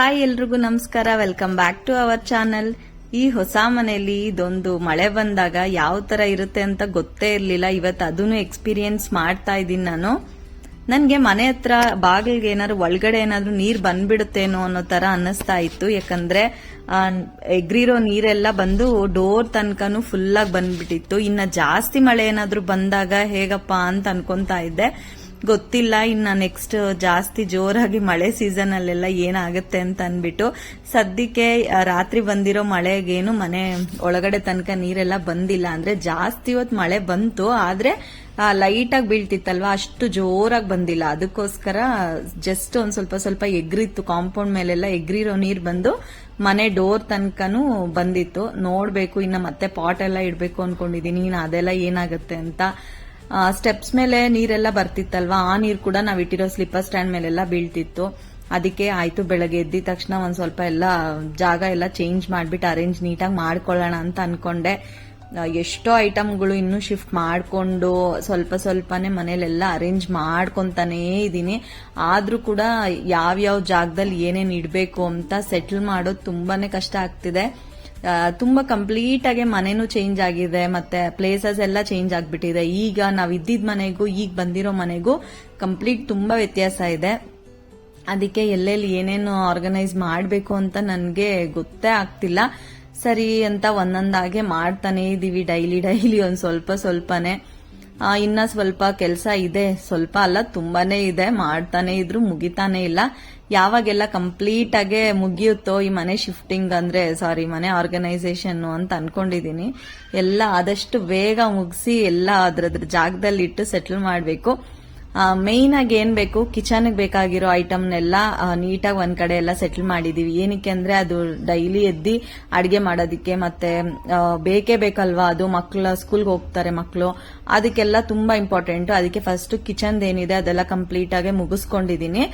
Hi ಎಲ್ರಿಗೂ ನಮಸ್ಕಾರ. Welcome back to our channel. ಈ ಹೊಸ ಮನೆಯಲ್ಲಿ ಇದೊಂದು ಮಳೆ ಬಂದಾಗ ಯಾವ ತರ ಇರುತ್ತೆ ಅಂತ ಗೊತ್ತೇ ಇರ್ಲಿಲ್ಲ. ಇವತ್ತು ಅದನ್ನು ಎಕ್ಸ್ಪೀರಿಯನ್ಸ್ ಮಾಡ್ತಾ ಇದ್ದೀನಿ ನಾನು. ನನ್ಗೆ ಮನೆ ಹತ್ರ ಬಾಗಿಲ್ಗೆ ಏನಾದ್ರು ಒಳಗಡೆ ಏನಾದ್ರು ನೀರ್ ಬಂದ್ಬಿಡುತ್ತೇನೋ ಅನ್ನೋ ತರ ಅನ್ನಿಸ್ತಾ ಇತ್ತು. ಯಾಕಂದ್ರೆ ಎಗ್ರಿರೋ ನೀರೆಲ್ಲ ಬಂದು ಡೋರ್ ತನಕನು ಫುಲ್ ಆಗಿ ಬಂದ್ಬಿಟ್ಟಿತ್ತು. ಇನ್ನ ಜಾಸ್ತಿ ಮಳೆ ಏನಾದ್ರು ಬಂದಾಗ ಹೇಗಪ್ಪ ಅಂತ ಅನ್ಕೊಂತಾ ಇದ್ದೆ. ಗೊತ್ತಿಲ್ಲ ಇನ್ನ ನೆಕ್ಸ್ಟ್ ಜಾಸ್ತಿ ಜೋರಾಗಿ ಮಳೆ ಸೀಸನ್ ಅಲ್ಲೆಲ್ಲ ಏನಾಗುತ್ತೆ ಅಂತ ಅನ್ಬಿಟ್ಟು ಸದ್ಯಕ್ಕೆ ರಾತ್ರಿ ಬಂದಿರೋ ಮಳೆಗೇನು ಮನೆ ಒಳಗಡೆ ತನಕ ನೀರೆಲ್ಲ ಬಂದಿಲ್ಲ. ಅಂದ್ರೆ ಜಾಸ್ತಿ ಹೊತ್ತು ಮಳೆ ಬಂತು, ಆದ್ರೆ ಲೈಟ್ ಆಗಿ ಬೀಳ್ತಿತ್ತಲ್ವಾ, ಅಷ್ಟು ಜೋರಾಗಿ ಬಂದಿಲ್ಲ. ಅದಕ್ಕೋಸ್ಕರ ಜಸ್ಟ್ ಒಂದ್ ಸ್ವಲ್ಪ ಸ್ವಲ್ಪ ಎಗ್ರಿತ್ತು, ಕಾಂಪೌಂಡ್ ಮೇಲೆಲ್ಲ ಎಗ್ರಿರೋ ನೀರ್ ಬಂದು ಮನೆ ಡೋರ್ ತನಕನೂ ಬಂದಿತ್ತು. ನೋಡ್ಬೇಕು, ಇನ್ನ ಮತ್ತೆ ಪಾಟ್ ಎಲ್ಲ ಇಡ್ಬೇಕು ಅನ್ಕೊಂಡಿದೀನಿ. ಇನ್ನು ಅದೆಲ್ಲ ಏನಾಗುತ್ತೆ ಅಂತ. ಸ್ಟೆಪ್ಸ್ ಮೇಲೆ ನೀರೆಲ್ಲ ಬರ್ತಿತ್ತಲ್ವಾ, ಆ ನೀರು ಕೂಡ ನಾವ್ ಇಟ್ಟಿರೋ ಸ್ಲಿಪ್ಪರ್ ಸ್ಟ್ಯಾಂಡ್ ಮೇಲೆಲ್ಲ ಬೀಳ್ತಿತ್ತು. ಅದಕ್ಕೆ ಆಯ್ತು, ಬೆಳಗ್ಗೆ ಎದ್ದಿದ ತಕ್ಷಣ ಒಂದ್ ಸ್ವಲ್ಪ ಎಲ್ಲ ಜಾಗ ಎಲ್ಲ ಚೇಂಜ್ ಮಾಡ್ಬಿಟ್ಟು ಅರೇಂಜ್ ನೀಟಾಗಿ ಮಾಡ್ಕೊಳ್ಳೋಣ ಅಂತ ಅನ್ಕೊಂಡೆ. ಎಷ್ಟೋ ಐಟಮ್ಗಳು ಇನ್ನೂ ಶಿಫ್ಟ್ ಮಾಡ್ಕೊಂಡು ಸ್ವಲ್ಪ ಸ್ವಲ್ಪನೇ ಮನೇಲೆಲ್ಲ ಅರೇಂಜ್ ಮಾಡ್ಕೊಂತಾನೇ ಇದೀನಿ. ಆದ್ರೂ ಕೂಡ ಯಾವ್ಯಾವ ಜಾಗದಲ್ಲಿ ಏನೇನ್ ಇಡ್ಬೇಕು ಅಂತ ಸೆಟಲ್ ಮಾಡೋದು ತುಂಬಾನೇ ಕಷ್ಟ ಆಗ್ತಿದೆ. ತುಂಬಾ ಕಂಪ್ಲೀಟ್ ಆಗಿ ಮನೆನೂ ಚೇಂಜ್ ಆಗಿದೆ, ಮತ್ತೆ ಪ್ಲೇಸಸ್ ಎಲ್ಲ ಚೇಂಜ್ ಆಗ್ಬಿಟ್ಟಿದೆ. ಈಗ ನಾವ್ ಇದ್ದಿದ್ ಮನೆಗೂ ಈಗ ಬಂದಿರೋ ಮನೆಗೂ ಕಂಪ್ಲೀಟ್ ತುಂಬಾ ವ್ಯತ್ಯಾಸ ಇದೆ. ಅದಕ್ಕೆ ಎಲ್ಲೆಲ್ಲಿ ಏನೇನು ಆರ್ಗನೈಸ್ ಮಾಡ್ಬೇಕು ಅಂತ ನನ್ಗೆ ಗೊತ್ತೇ ಆಗ್ತಿಲ್ಲ. ಸರಿ ಅಂತ ಒಂದೊಂದಾಗೆ ಮಾಡ್ತಾನೆ ಇದೀವಿ, ಡೈಲಿ ಒಂದ್ ಸ್ವಲ್ಪ ಸ್ವಲ್ಪನೇ. ಇನ್ನ ಸ್ವಲ್ಪ ಕೆಲಸ ಇದೆ, ಸ್ವಲ್ಪ ಅಲ್ಲ ತುಂಬಾನೇ ಇದೆ. ಮಾಡ್ತಾನೆ ಇದ್ರು ಮುಗಿತಾನೆ ಇಲ್ಲ. ಯಾವಾಗೆಲ್ಲ ಕಂಪ್ಲೀಟ್ ಆಗಿ ಮುಗಿಯುತ್ತೋ ಈ ಮನೆ ಶಿಫ್ಟಿಂಗ್ ಅಂದ್ರೆ ಮನೆ ಆರ್ಗನೈಸೇಷನ್ ಅಂತ ಅನ್ಕೊಂಡಿದೀನಿ. ಎಲ್ಲ ಆದಷ್ಟು ಬೇಗ ಮುಗಿಸಿ ಎಲ್ಲ ಅದ್ರ ಜಾಗದಲ್ಲಿ ಇಟ್ಟು ಸೆಟಲ್ ಮಾಡ್ಬೇಕು. ಮೇನ್ ಆಗಿ ಏನ್ ಬೇಕು, ಕಿಚನ್ ಬೇಕಾಗಿರೋ ಐಟಮ್ನೆಲ್ಲ ನೀಟಾಗಿ ಒಂದ್ ಕಡೆ ಎಲ್ಲ ಸೆಟಲ್ ಮಾಡಿದೀವಿ. ಏನಕ್ಕೆ ಅಂದ್ರೆ ಅದು ಡೈಲಿ ಎದ್ದಿ ಅಡಿಗೆ ಮಾಡೋದಿಕ್ಕೆ ಮತ್ತೆ ಬೇಕೇ ಬೇಕಲ್ವಾ. ಅದು ಮಕ್ಳ ಸ್ಕೂಲ್ಗೆ ಹೋಗ್ತಾರೆ ಮಕ್ಳು, ಅದಕ್ಕೆಲ್ಲ ತುಂಬಾ ಇಂಪಾರ್ಟೆಂಟ್. ಅದಕ್ಕೆ ಫಸ್ಟ್ ಕಿಚನ್ ಏನಿದೆ ಅದೆಲ್ಲ ಕಂಪ್ಲೀಟ್ ಆಗಿ ಮುಗಿಸ್ಕೊಂಡಿದೀನಿ.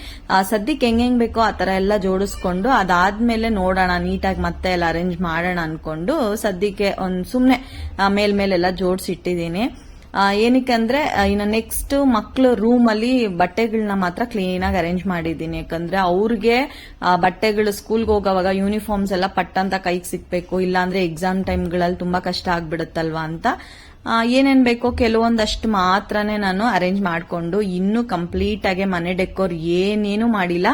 ಸದ್ಯಕ್ಕೆ ಹೆಂಗ್ ಬೇಕೋ ಆ ತರ ಎಲ್ಲ ಜೋಡಿಸ್ಕೊಂಡು ಅದಾದ್ಮೇಲೆ ನೋಡೋಣ, ನೀಟಾಗಿ ಮತ್ತೆ ಎಲ್ಲ ಅರೇಂಜ್ ಮಾಡೋಣ ಅನ್ಕೊಂಡು ಸದ್ಯಕ್ಕೆ ಒಂದ್ ಸುಮ್ನೆ ಮೇಲೆಲ್ಲ ಜೋಡಿಸಿಟ್ಟಿದೀನಿ. ಏನಕ್ಕೆ ಅಂದ್ರೆ ಇನ್ನು ನೆಕ್ಸ್ಟ್ ಮಕ್ಳು ರೂಮ್ ಅಲ್ಲಿ ಬಟ್ಟೆಗಳನ್ನ ಮಾತ್ರ ಕ್ಲೀನ್ ಆಗಿ ಅರೇಂಜ್ ಮಾಡಿದೀನಿ. ಯಾಕಂದ್ರೆ ಅವ್ರಿಗೆ ಬಟ್ಟೆಗಳು ಸ್ಕೂಲ್ಗೆ ಹೋಗೋವಾಗ ಯೂನಿಫಾರ್ಮ್ಸ್ ಎಲ್ಲ ಪಟ್ಟಂತ ಕೈಗೆ ಸಿಕ್ಬೇಕು, ಇಲ್ಲಾಂದ್ರೆ ಎಕ್ಸಾಮ್ ಟೈಮ್ಗಳಲ್ಲಿ ತುಂಬಾ ಕಷ್ಟ ಆಗ್ಬಿಡುತ್ತಲ್ವಾ ಅಂತ ಏನೇನ್ ಬೇಕೋ ಕೆಲವೊಂದಷ್ಟು ಮಾತ್ರನೇ ನಾನು ಅರೇಂಜ್ ಮಾಡ್ಕೊಂಡು, ಇನ್ನು ಕಂಪ್ಲೀಟ್ ಆಗಿ ಮನೆ ಡೆಕೋರ್ ಏನೇನು ಮಾಡಿಲ್ಲ,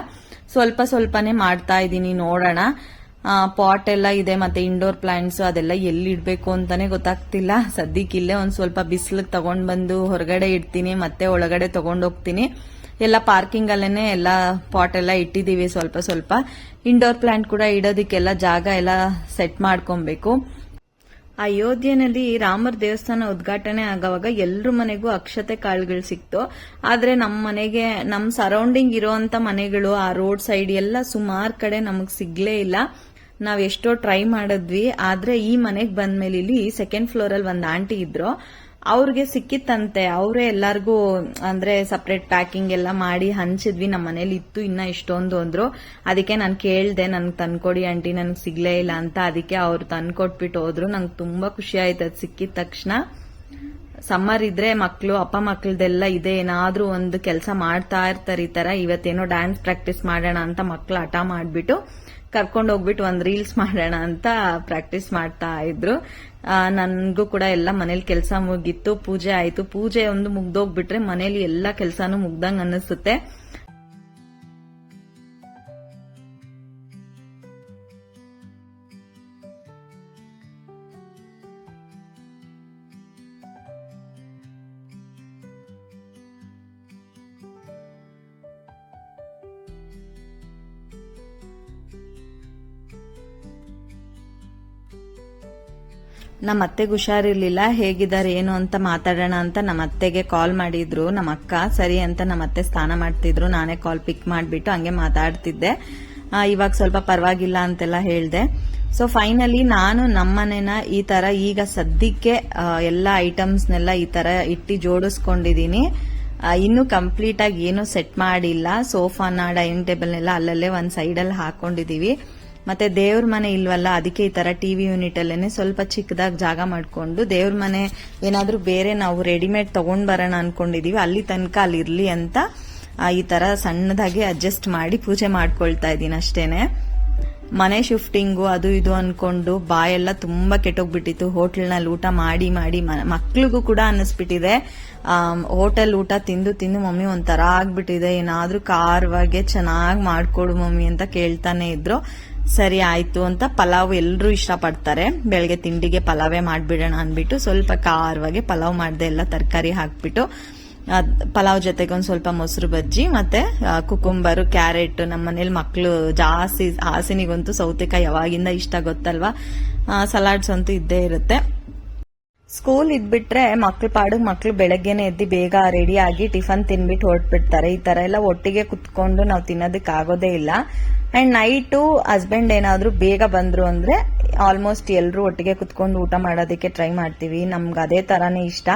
ಸ್ವಲ್ಪ ಸ್ವಲ್ಪನೇ ಮಾಡ್ತಾ ಇದ್ದೀನಿ. ನೋಡೋಣ. ಪಾಟ್ ಎಲ್ಲ ಇದೆ, ಮತ್ತೆ ಇಂಡೋರ್ ಪ್ಲಾಂಟ್ಸ್ ಅದೆಲ್ಲ ಎಲ್ಲಿ ಇಡ್ಬೇಕು ಅಂತಾನೆ ಗೊತ್ತಾಗ್ತಿಲ್ಲ. ಸದ್ಯಕ್ಕಿಲ್ಲೇ ಒಂದ್ ಸ್ವಲ್ಪ ಬಿಸಿಲಿಗೆ ತಗೊಂಡ್ ಬಂದು ಹೊರಗಡೆ ಇಡ್ತೀನಿ, ಮತ್ತೆ ಒಳಗಡೆ ತಗೊಂಡೋಗ್ತೀನಿ. ಎಲ್ಲ ಪಾರ್ಕಿಂಗ್ ಅಲ್ಲೇನೆ ಎಲ್ಲ ಪಾಟ್ ಎಲ್ಲ ಇಟ್ಟಿದೀವಿ. ಸ್ವಲ್ಪ ಸ್ವಲ್ಪ ಇಂಡೋರ್ ಪ್ಲಾಂಟ್ ಕೂಡ ಇಡೋದಿಕ್ಕೆಲ್ಲ ಜಾಗ ಎಲ್ಲ ಸೆಟ್ ಮಾಡ್ಕೊಬೇಕು. ಅಯೋಧ್ಯೆನಲ್ಲಿ ರಾಮರ ದೇವಸ್ಥಾನ ಉದ್ಘಾಟನೆ ಆಗುವಾಗ ಎಲ್ರ ಮನೆಗೂ ಅಕ್ಷತೆ ಕಾಳುಗಳು ಸಿಕ್ತು. ಆದ್ರೆ ನಮ್ಮ ಮನೆಗೆ, ನಮ್ ಸರೌಂಡಿಂಗ್ ಇರೋಂತ ಮನೆಗಳು ಆ ರೋಡ್ ಸೈಡ್ ಎಲ್ಲ ಸುಮಾರು ಕಡೆ ನಮಗ್ ಸಿಗ್ಲೇ ಇಲ್ಲ. ನಾವ್ ಎಷ್ಟೋ ಟ್ರೈ ಮಾಡಿದ್ವಿ. ಆದ್ರೆ ಈ ಮನೆಗ್ ಬಂದ್ಮೇಲೆ ಇಲ್ಲಿ ಸೆಕೆಂಡ್ ಫ್ಲೋರ್ ಅಲ್ಲಿ ಒಂದ್ ಆಂಟಿ ಇದ್ರು, ಅವ್ರಿಗೆ ಸಿಕ್ಕಿತ್ತಂತೆ. ಅವರೇ ಎಲ್ಲಾರ್ಗೂ ಅಂದ್ರೆ ಸಪರೇಟ್ ಪ್ಯಾಕಿಂಗ್ ಎಲ್ಲ ಮಾಡಿ ಹಂಚಿದ್ವಿ. ನಮ್ಮ ಮನೇಲಿ ಇತ್ತು ಇನ್ನ ಇಷ್ಟೊಂದು ಅಂದ್ರು. ಅದಕ್ಕೆ ನಾನು ಕೇಳ್ದೆ, ನನ್ಗೆ ತಂದ್ಕೊಡಿ ಆಂಟಿ, ನನ್ಗೆ ಸಿಗ್ಲೇ ಇಲ್ಲ ಅಂತ. ಅದಕ್ಕೆ ಅವ್ರು ತಂದ್ಕೊಟ್ಬಿಟ್ಟು ಹೋದ್ರು. ನಂಗೆ ತುಂಬಾ ಖುಷಿ ಆಯ್ತು ಅದು ಸಿಕ್ಕಿದ ತಕ್ಷಣ. ಸಮ್ಮರ್ ಇದ್ರೆ ಮಕ್ಳು ಅಪ್ಪ ಮಕ್ಳದೆಲ್ಲ ಇದೆ, ಏನಾದ್ರೂ ಒಂದು ಕೆಲಸ ಮಾಡ್ತಾ ಇರ್ತಾರೆ. ಈ ತರ ಇವತ್ತೇನೋ ಡ್ಯಾನ್ಸ್ ಪ್ರಾಕ್ಟೀಸ್ ಮಾಡೋಣ ಅಂತ ಮಕ್ಳು ಹಠ ಮಾಡ್ಬಿಟ್ಟು ಕರ್ಕೊಂಡು ಹೋಗ್ಬಿಟ್ಟು ಒಂದ್ ರೀಲ್ಸ್ ಮಾಡೋಣ ಅಂತ ಪ್ರಾಕ್ಟೀಸ್ ಮಾಡ್ತಾ ಇದ್ರು. ನನ್ಗೂ ಕೂಡ ಎಲ್ಲ ಮನೇಲಿ ಕೆಲಸ ಮುಗಿತ್ತು, ಪೂಜೆ ಆಯ್ತು. ಪೂಜೆ ಒಂದು ಮುಗ್ದೋಗ್ಬಿಟ್ರೆ ಮನೇಲಿ ಎಲ್ಲಾ ಕೆಲಸನೂ ಮುಗ್ದಂಗ್ ಅನ್ನಿಸುತ್ತೆ. ನಮ್ಮ ಅತ್ತೆಗೆ ಹುಷಾರಿರ್ಲಿಲ್ಲ, ಹೇಗಿದ್ದಾರೆ ಏನು ಅಂತ ಮಾತಾಡೋಣ ಅಂತ ನಮ್ಮ ಅತ್ತೆಗೆ ಕಾಲ್ ಮಾಡಿದ್ರು ನಮ್ಮ ಅಕ್ಕ. ಸರಿ ಅಂತ ನಮ್ಮ ಅತ್ತೆ ಸ್ನಾನ ಮಾಡ್ತಿದ್ರು, ನಾನೇ ಕಾಲ್ ಪಿಕ್ ಮಾಡ್ಬಿಟ್ಟು ಹಂಗೆ ಮಾತಾಡ್ತಿದ್ದೆ. ಇವಾಗ ಸ್ವಲ್ಪ ಪರವಾಗಿಲ್ಲ ಅಂತೆಲ್ಲ ಹೇಳ್ದೆ. ಸೊ ಫೈನಲಿ ನಾನು ನಮ್ಮನೆನ ಈ ತರ ಈಗ ಸದ್ಯಕ್ಕೆ ಎಲ್ಲ ಐಟಮ್ಸ್ನೆಲ್ಲ ಈ ತರ ಇಟ್ಟು ಜೋಡಿಸ್ಕೊಂಡಿದೀನಿ. ಇನ್ನು ಕಂಪ್ಲೀಟ್ ಆಗಿ ಏನು ಸೆಟ್ ಮಾಡಿಲ್ಲ. ಸೋಫಾನ, ಡೈನಿಂಗ್ ಟೇಬಲ್ನೆಲ್ಲ ಅಲ್ಲಲ್ಲೇ ಒಂದ್ ಸೈಡ್ ಅಲ್ಲಿ ಹಾಕೊಂಡಿದೀವಿ. ಮತ್ತೆ ದೇವ್ರ ಮನೆ ಇಲ್ವಲ್ಲ, ಅದಕ್ಕೆ ಈ ತರ ಟಿವಿ ಯೂನಿಟ್ ಅಲ್ಲೇನೆ ಸ್ವಲ್ಪ ಚಿಕ್ಕದಾಗಿ ಜಾಗ ಮಾಡ್ಕೊಂಡು ದೇವ್ರ ಮನೆ ಏನಾದ್ರೂ ಬೇರೆ ನಾವು ರೆಡಿಮೇಡ್ ತಗೊಂಡ್ ಬರೋಣ ಅನ್ಕೊಂಡಿದೀವಿ. ಅಲ್ಲಿ ತನಕ ಅಲ್ಲಿ ಇರ್ಲಿ ಅಂತ ಈ ತರ ಸಣ್ಣದಾಗಿ ಅಡ್ಜಸ್ಟ್ ಮಾಡಿ ಪೂಜೆ ಮಾಡ್ಕೊಳ್ತಾ ಇದ್ದೀನಿ ಅಷ್ಟೇನೆ. ಮನೆ ಶಿಫ್ಟಿಂಗು ಅದು ಇದು ಅನ್ಕೊಂಡು ಬಾಯೆಲ್ಲ ತುಂಬಾ ಕೆಟ್ಟೋಗ್ಬಿಟ್ಟಿತ್ತು. ಹೋಟೆಲ್ನಲ್ಲಿ ಊಟ ಮಾಡಿ ಮಾಡಿ ಮಕ್ಳಿಗೂ ಕೂಡ ಅನ್ನಿಸ್ಬಿಟ್ಟಿದೆ, ಹೋಟೆಲ್ ಊಟ ತಿಂದು ತಿಂದು ಮಮ್ಮಿ ಒಂಥರ ಆಗ್ಬಿಟ್ಟಿದೆ, ಏನಾದ್ರೂ ಖಾರವಾಗೆ ಚೆನ್ನಾಗಿ ಮಾಡ್ಕೊಡು ಮಮ್ಮಿ ಅಂತ ಕೇಳ್ತಾನೆ ಇದ್ರು. ಸರಿ ಆಯ್ತು ಅಂತ ಪಲಾವ್ ಎಲ್ರು ಇಷ್ಟಪಡ್ತಾರೆ, ಬೆಳಗ್ಗೆ ತಿಂಡಿಗೆ ಪಲಾವೇ ಮಾಡ್ಬಿಡೋಣ ಅನ್ಬಿಟ್ಟು ಸ್ವಲ್ಪ ಖಾರವಾಗೆ ಪಲಾವ್ ಮಾಡ್ದೆ, ಎಲ್ಲ ತರಕಾರಿ ಹಾಕ್ಬಿಟ್ಟು ಪಲಾವ್ ಜೊತೆಗೆ ಒಂದ್ ಸ್ವಲ್ಪ ಮೊಸರು ಬಜ್ಜಿ ಮತ್ತೆ ಕುಕುಂಬರು, ಕ್ಯಾರೆಟ್. ನಮ್ಮ ಮನೇಲಿ ಮಕ್ಳು ಜಾಸ್ತಿ, ಹಾಸಿನಿಗಂತೂ ಸೌತೆಕಾಯಿ ಯಾವಾಗಿಂದ ಇಷ್ಟ ಗೊತ್ತಲ್ವಾ, ಸಲಾಡ್ಸ್ ಅಂತೂ ಇದ್ದೇ ಇರುತ್ತೆ. ಸ್ಕೂಲ್ ಇದ್ಬಿಟ್ರೆ ಮಕ್ಳು ಪಾಡಿಗೆ ಮಕ್ಳು ಬೆಳಗ್ಗೆನೆ ಎದ್ದು ಬೇಗ ರೆಡಿ ಆಗಿ ಟಿಫನ್ ತಿನ್ಬಿಟ್ಟು ಹೊರಟ್ಬಿಡ್ತಾರೆ. ಈ ತರ ಎಲ್ಲ ಒಟ್ಟಿಗೆ ಕುತ್ಕೊಂಡು ನಾವು ತಿನ್ನೋದಕ್ಕೆ ಆಗೋದೇ ಇಲ್ಲ. ಅಂಡ್ ನೈಟು ಹಸ್ಬೆಂಡ್ ಏನಾದ್ರೂ ಬೇಗ ಬಂದ್ರು ಅಂದ್ರೆ ಆಲ್ಮೋಸ್ಟ್ ಎಲ್ರು ಒಟ್ಟಿಗೆ ಕುತ್ಕೊಂಡು ಊಟ ಮಾಡೋದಕ್ಕೆ ಟ್ರೈ ಮಾಡ್ತೀವಿ. ನಮ್ಗೆ ಅದೇ ತರಾನೇ ಇಷ್ಟ.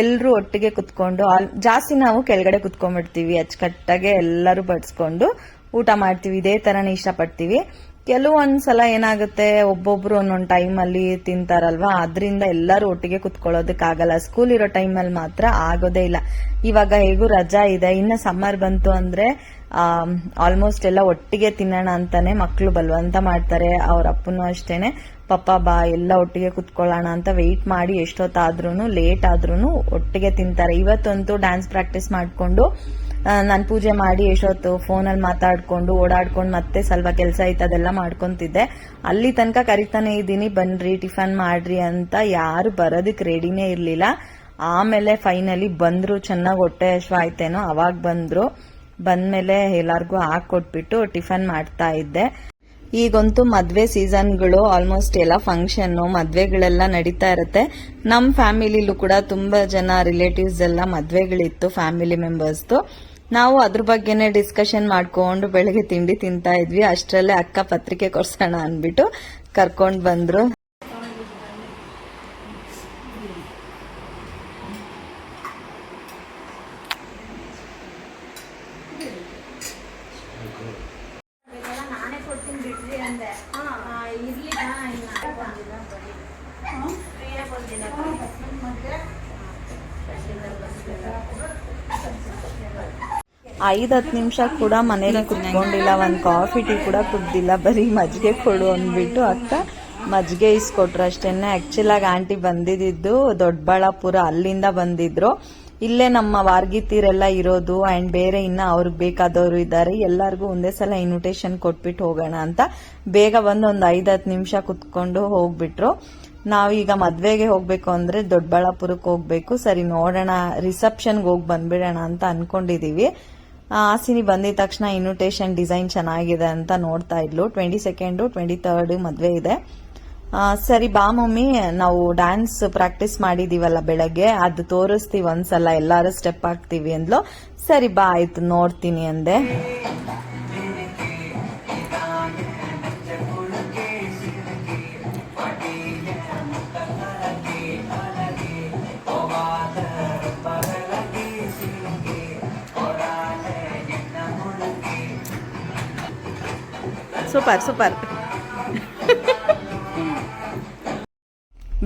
ಎಲ್ರು ಒಟ್ಟಿಗೆ ಕುತ್ಕೊಂಡು ಜಾಸ್ತಿ ನಾವು ಕೆಳಗಡೆ ಕುತ್ಕೊಂಡ್ಬಿಡ್ತೀವಿ, ಅಚ್ಚುಕಟ್ಟಾಗೆ ಎಲ್ಲರೂ ಬಡ್ಸ್ಕೊಂಡು ಊಟ ಮಾಡ್ತೀವಿ. ಇದೇ ತರಾನೇ ಇಷ್ಟಪಡ್ತೀವಿ. ಕೆಲವೊಂದ್ಸಲ ಏನಾಗುತ್ತೆ, ಒಬ್ಬೊಬ್ರು ಒಂದೊಂದ್ ಟೈಮ್ ಅಲ್ಲಿ ತಿಂತಾರಲ್ವಾ, ಅದ್ರಿಂದ ಎಲ್ಲರೂ ಒಟ್ಟಿಗೆ ಕುತ್ಕೊಳ್ಳೋದಕ್ಕಾಗಲ್ಲ. ಸ್ಕೂಲ್ ಇರೋ ಟೈಮಲ್ಲಿ ಮಾತ್ರ ಆಗೋದೇ ಇಲ್ಲ. ಇವಾಗ ಹೇಗೂ ರಜಾ ಇದೆ, ಇನ್ನ ಸಮ್ಮರ್ ಬಂತು ಅಂದ್ರೆ ಆಲ್ಮೋಸ್ಟ್ ಎಲ್ಲ ಒಟ್ಟಿಗೆ ತಿನ್ನೋಣ ಅಂತಾನೆ ಮಕ್ಳು ಬಲವಂತ ಮಾಡ್ತಾರೆ. ಅವ್ರ ಅಪ್ಪನೂ ಅಷ್ಟೇನೆ, ಪಪ್ಪ ಬಾ ಎಲ್ಲ ಒಟ್ಟಿಗೆ ಕುತ್ಕೊಳ್ಳೋಣ ಅಂತ ವೆಯ್ಟ್ ಮಾಡಿ ಎಷ್ಟೊತ್ತಾದ್ರೂ ಲೇಟ್ ಆದ್ರೂ ಒಟ್ಟಿಗೆ ತಿಂತಾರೆ. ಇವತ್ತಂತೂ ಡ್ಯಾನ್ಸ್ ಪ್ರಾಕ್ಟೀಸ್ ಮಾಡ್ಕೊಂಡು ನಾನು ಪೂಜೆ ಮಾಡಿ ಎಷ್ಟೊತ್ತು ಫೋನಲ್ಲಿ ಮಾತಾಡ್ಕೊಂಡು ಓಡಾಡ್ಕೊಂಡು ಮತ್ತೆ ಸ್ವಲ್ಪ ಕೆಲಸ ಇತ್ತು ಅದೆಲ್ಲ ಮಾಡ್ಕೊಂತಿದ್ದೆ. ಅಲ್ಲಿ ತನಕ ಕರಿತಾನೆ ಇದ್ದೀನಿ, ಬನ್ರಿ ಟಿಫನ್ ಮಾಡ್ರಿ ಅಂತ. ಯಾರು ಬರೋದಕ್ಕೆ ರೆಡಿನೇ ಇರ್ಲಿಲ್ಲ. ಆಮೇಲೆ ಫೈನಲಿ ಬಂದ್ರು, ಚೆನ್ನಾಗಿ ಹೊಟ್ಟೆ ಹಶ್ವ ಆಯ್ತೇನೋ ಅವಾಗ ಬಂದ್ರು. ಬಂದ್ಮೇಲೆ ಎಲ್ಲಾರ್ಗು ಹಾಕೊಟ್ಬಿಟ್ಟು ಟಿಫನ್ ಮಾಡ್ತಾ ಇದ್ದೆ. ಈಗಂತೂ ಮದ್ವೆ ಸೀಸನ್ಗಳು ಆಲ್ಮೋಸ್ಟ್ ಎಲ್ಲ ಫಂಕ್ಷನ್ ಮದ್ವೆಗಳೆಲ್ಲ ನಡೀತಾ ಇರುತ್ತೆ. ನಮ್ ಫ್ಯಾಮಿಲಿಲೂ ಕೂಡ ತುಂಬಾ ಜನ ರಿಲೇಟಿವ್ಸ್ ಎಲ್ಲ ಮದ್ವೆಗಳಿತ್ತು, ಫ್ಯಾಮಿಲಿ ಮೆಂಬರ್ಸ್ದು. ನಾವು ಅದ್ರ ಬಗ್ಗೆನೆ ಡಿಸ್ಕಷನ್ ಮಾಡ್ಕೊಂಡು ಬೆಳಗ್ಗೆ ತಿಂಡಿ ತಿಂತಾ ಇದ್ವಿ. ಅಷ್ಟರಲ್ಲೇ ಅಕ್ಕ ಪತ್ರಿಕೆ ಕೊಡ್ಸೋಣ ಅನ್ಬಿಟ್ಟು ಕರ್ಕೊಂಡ್ ಬಂದ್ರು. ಐದು-10 ನಿಮಿಷ ಕೂಡ ಮನೇಲಿ ಕುತ್ಕೊಂಡಿಲ್ಲ, ಒಂದ್ ಕಾಫಿ ಟೀ ಕೂಡ ಕುಡ್ದಿಲ್ಲ, ಬರೀ ಮಜ್ಜಿಗೆ ಕೊಡು ಅಂದ್ಬಿಟ್ಟು ಅಕ್ಕ ಮಜ್ಜಿಗೆ ಇಸ್ಕೊಟ್ರು ಅಷ್ಟೇನೆ. ಆಕ್ಚುಲ್ ಆಗಿ ಆಂಟಿ ಬಂದಿದ್ದು ದೊಡ್ಡಬಳ್ಳಾಪುರ, ಅಲ್ಲಿಂದ ಬಂದಿದ್ರು. ಇಲ್ಲೇ ನಮ್ಮ ವಾರ್ಗಿತೀರೆಲ್ಲ ಇರೋದು. ಅಂಡ್ ಬೇರೆ ಇನ್ನ ಅವ್ರಿಗೆ ಬೇಕಾದವರು ಇದ್ದಾರೆ, ಎಲ್ಲಾರ್ಗು ಒಂದೇ ಸಲ ಇನ್ವಿಟೇಷನ್ ಕೊಟ್ಬಿಟ್ಟು ಹೋಗೋಣ ಅಂತ ಬೇಗ ಬಂದು ಒಂದ್ 5-10 ನಿಮಿಷ ಕುತ್ಕೊಂಡು ಹೋಗ್ಬಿಟ್ರು. ನಾವೀಗ ಮದ್ವೆಗೆ ಹೋಗ್ಬೇಕು ಅಂದ್ರೆ ದೊಡ್ಡಬಳ್ಳಾಪುರಕ್ಕೆ ಹೋಗ್ಬೇಕು. ಸರಿ ನೋಡೋಣ, ರಿಸೆಪ್ಷನ್ಗೆ ಹೋಗಿ ಬಂದ್ಬಿಡೋಣ ಅಂತ ಅನ್ಕೊಂಡಿದೀವಿ. ಹಾಸಿನಿ ಬಂದಿದ ತಕ್ಷಣ ಇನ್ವಿಟೇಷನ್ ಡಿಸೈನ್ ಚೆನ್ನಾಗಿದೆ ಅಂತ ನೋಡ್ತಾ ಇದ್ಲು. 22nd 23rd ಮದ್ವೆ ಇದೆ. ಸರಿ ಬಾ ಮಮ್ಮಿ, ನಾವು ಡ್ಯಾನ್ಸ್ ಪ್ರಾಕ್ಟೀಸ್ ಮಾಡಿದೀವಲ್ಲ ಬೆಳಗ್ಗೆ, ಅದು ತೋರಿಸ್ತೀವಿ ಒಂದ್ಸಲ, ಎಲ್ಲಾರು ಸ್ಟೆಪ್ ಹಾಕ್ತಿವಿ ಅಂದ್ಲು. ಸರಿ ಬಾ ಆಯ್ತು ನೋಡ್ತೀನಿ ಅಂದೆ. Super super.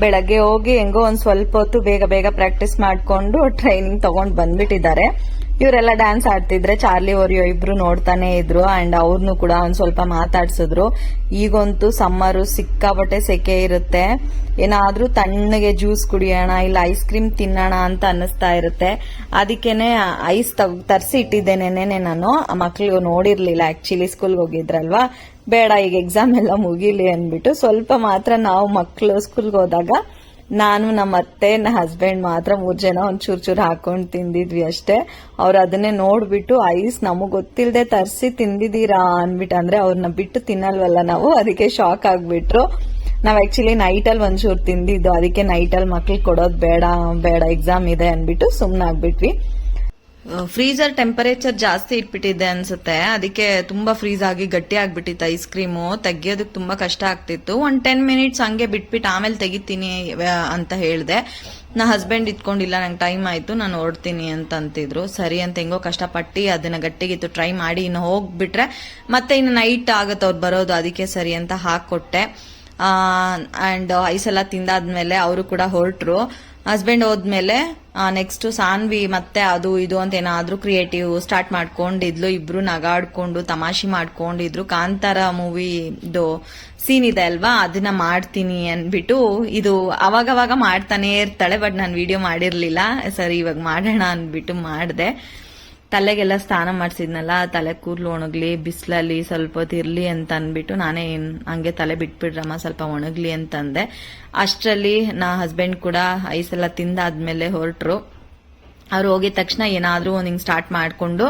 ಬೆಳಗ್ಗೆ ಹೋಗಿ ಹೆಂಗೋ ಒಂದ್ ಸ್ವಲ್ಪ ಹೊತ್ತು ಬೇಗ ಬೇಗ ಪ್ರಾಕ್ಟೀಸ್ ಮಾಡ್ಕೊಂಡು ಟ್ರೈನಿಂಗ್ ತಗೊಂಡ್ ಬಂದ್ಬಿಟ್ಟಿದ್ದಾರೆ. ಇವರೆಲ್ಲ ಡ್ಯಾನ್ಸ್ ಆಡ್ತಿದ್ರೆ ಚಾರ್ಲಿ ಓರಿಯೋ ಇಬ್ರು ನೋಡ್ತಾನೆ ಇದ್ರು. ಅಂಡ್ ಅವ್ರನ್ನು ಕೂಡ ಒಂದ್ ಸ್ವಲ್ಪ ಮಾತಾಡ್ಸಿದ್ರು. ಈಗಂತೂ ಸಮ್ಮರು ಸಿಕ್ಕಾಪಟ್ಟೆ ಸೆಕೆ ಇರುತ್ತೆ, ಏನಾದ್ರೂ ತಣ್ಣಗೆ ಜ್ಯೂಸ್ ಕುಡಿಯೋಣ ಇಲ್ಲ ಐಸ್ ಕ್ರೀಮ್ ತಿನ್ನೋಣ ಅಂತ ಅನ್ನಿಸ್ತಾ ಇರುತ್ತೆ. ಅದಕ್ಕೇನೆ ಐಸ್ ತರಿಸಿ ಇಟ್ಟಿದ್ದೆ ನೆನ್ನೆ. ನಾನು ಮಕ್ಳು ನೋಡಿರ್ಲಿಲ್ಲ, ಆಕ್ಚುಲಿ ಸ್ಕೂಲ್ಗೆ ಹೋಗಿದ್ರಲ್ವಾ, ಬೇಡ ಈಗ ಎಕ್ಸಾಮ್ ಎಲ್ಲ ಮುಗಿಲಿ ಅನ್ಬಿಟ್ಟು ಸ್ವಲ್ಪ ಮಾತ್ರ ನಾವು ಮಕ್ಳು ಸ್ಕೂಲ್ಗೆ ಹೋದಾಗ ನಾನು ನಮ್ಮ ಅತ್ತೆ ನನ್ನ ಹಸ್ಬೆಂಡ್ ಮಾತ್ರ 3 ಜನ ಒಂದ್ ಚೂರ್ ಹಾಕೊಂಡ್ ತಿಂದಿದ್ವಿ ಅಷ್ಟೇ. ಅವ್ರು ಅದನ್ನೇ ನೋಡ್ಬಿಟ್ಟು ಐಸ್ ನಮಗ್ ಗೊತ್ತಿಲ್ಲದೆ ತರಿಸಿ ತಿಂದಿದ್ದೀರಾ ಅನ್ಬಿಟ್ಟು, ಅಂದ್ರೆ ಅವ್ರನ್ನ ಬಿಟ್ಟು ತಿನ್ನಲ್ವಲ್ಲ ನಾವು, ಅದಕ್ಕೆ ಶಾಕ್ ಆಗ್ಬಿಟ್ರು. ನಾವ್ ಆಕ್ಚುಲಿ ನೈಟ್ ಅಲ್ಲಿ ಒಂಚೂರು ತಿಂದಿದ್ದು, ಅದಕ್ಕೆ ನೈಟ್ ಅಲ್ಲಿ ಮಕ್ಳಿಗೆ ಕೊಡೋದ್ ಬೇಡ ಎಕ್ಸಾಮ್ ಇದೆ ಅನ್ಬಿಟ್ಟು ಸುಮ್ನಾಗ್ಬಿಟ್ವಿ. ಫ್ರೀಜರ್ ಟೆಂಪರೇಚರ್ ಜಾಸ್ತಿ ಇಟ್ಬಿಟ್ಟಿದೆ ಅನ್ಸುತ್ತೆ, ಅದಕ್ಕೆ ತುಂಬಾ ಫ್ರೀಸ್ ಆಗಿ ಗಟ್ಟಿ ಆಗ್ಬಿಟ್ಟಿತ್ತು ಐಸ್ ಕ್ರೀಮು. ತೆಗಿಯೋದಕ್ಕೆ ತುಂಬಾ ಕಷ್ಟ ಆಗ್ತಿತ್ತು. 10 ಮಿನಿಟ್ಸ್ ಹಂಗೆ ಬಿಟ್ಬಿಟ್ಟು ಆಮೇಲೆ ತೆಗಿತೀನಿ ಅಂತ ಹೇಳ್ದೆ. ನಾ ಹಸ್ಬೆಂಡ್ ಇಟ್ಕೊಂಡಿಲ್ಲ, ನಂಗೆ ಟೈಮ್ ಆಯ್ತು ನಾನು ಹೊರಡ್ತೀನಿ ಅಂತ ಅಂತಿದ್ರು. ಸರಿ ಅಂತ ಹೆಂಗೋ ಕಷ್ಟಪಟ್ಟು ಅದನ್ನ ಗಟ್ಟಿಗಿತ್ತು ಟ್ರೈ ಮಾಡಿ ಇನ್ನು ಹೋಗ್ಬಿಟ್ರೆ ಮತ್ತೆ ಇನ್ನು ನೈಟ್ ಆಗತ್ತೆ ಅವ್ರು ಬರೋದು, ಅದಕ್ಕೆ ಸರಿ ಅಂತ ಹಾಕೊಟ್ಟೆ. ಅಂಡ್ ಐಸ್ ಎಲ್ಲ ತಿಂದಾದ್ಮೇಲೆ ಅವರು ಕೂಡ ಹೊರಟ್ರು. ಹಸ್ಬೆಂಡ್ ಹೋದ್ಮೇಲೆ ನೆಕ್ಸ್ಟ್ ಸಾನ್ವಿ ಮತ್ತೆ ಅದು ಇದು ಅಂತ ಏನಾದ್ರೂ ಕ್ರಿಯೇಟಿವ್ ಸ್ಟಾರ್ಟ್ ಮಾಡ್ಕೊಂಡಿದ್ಲು. ಇಬ್ರು ನಗಾಡ್ಕೊಂಡು ತಮಾಷೆ ಮಾಡ್ಕೊಂಡಿದ್ರು. ಕಾಂತಾರ ಮೂವಿದು ಸೀನ್ ಇದೆ ಅಲ್ವಾ, ಅದನ್ನ ಮಾಡ್ತೀನಿ ಅನ್ಬಿಟ್ಟು ಇದು ಅವಾಗವಾಗ ಮಾಡ್ತಾನೆ ಇರ್ತಾಳೆ. ಬಟ್ ನಾನು ವಿಡಿಯೋ ಮಾಡಿರ್ಲಿಲ್ಲ, ಸರಿ ಇವಾಗ ಮಾಡೋಣ ಅನ್ಬಿಟ್ಟು ಮಾಡ್ದೆ. ತಲೆಗೆಲ್ಲ ಸ್ನಾನ ಮಾಡ್ಸಿದ್ನಲ್ಲ, ತಲೆ ಕೂದಲು ಒಣಗ್ಲಿ, ಬಿಸಿಲಲ್ಲಿ ಸ್ವಲ್ಪ ಹೊತ್ತಿರ್ಲಿ ಅಂತ ಅನ್ಬಿಟ್ಟು ನಾನೇ ಹಂಗೆ ತಲೆ ಬಿಟ್ಬಿಡ್ರಮ್ಮ ಸ್ವಲ್ಪ ಒಣಗ್ಲಿ ಅಂತಂದೆ. ಅಷ್ಟರಲ್ಲಿ ನಾ ಹಸ್ಬೆಂಡ್ ಕೂಡ ಐಸೆಲ್ಲ ತಿಂದಾದ್ಮೇಲೆ ಹೊರಟ್ರು. ಅವ್ರು ಹೋಗಿದ ತಕ್ಷಣ ಏನಾದ್ರೂ ಒಂದ್ ಹಿಂಗ್ ಸ್ಟಾರ್ಟ್ ಮಾಡ್ಕೊಂಡು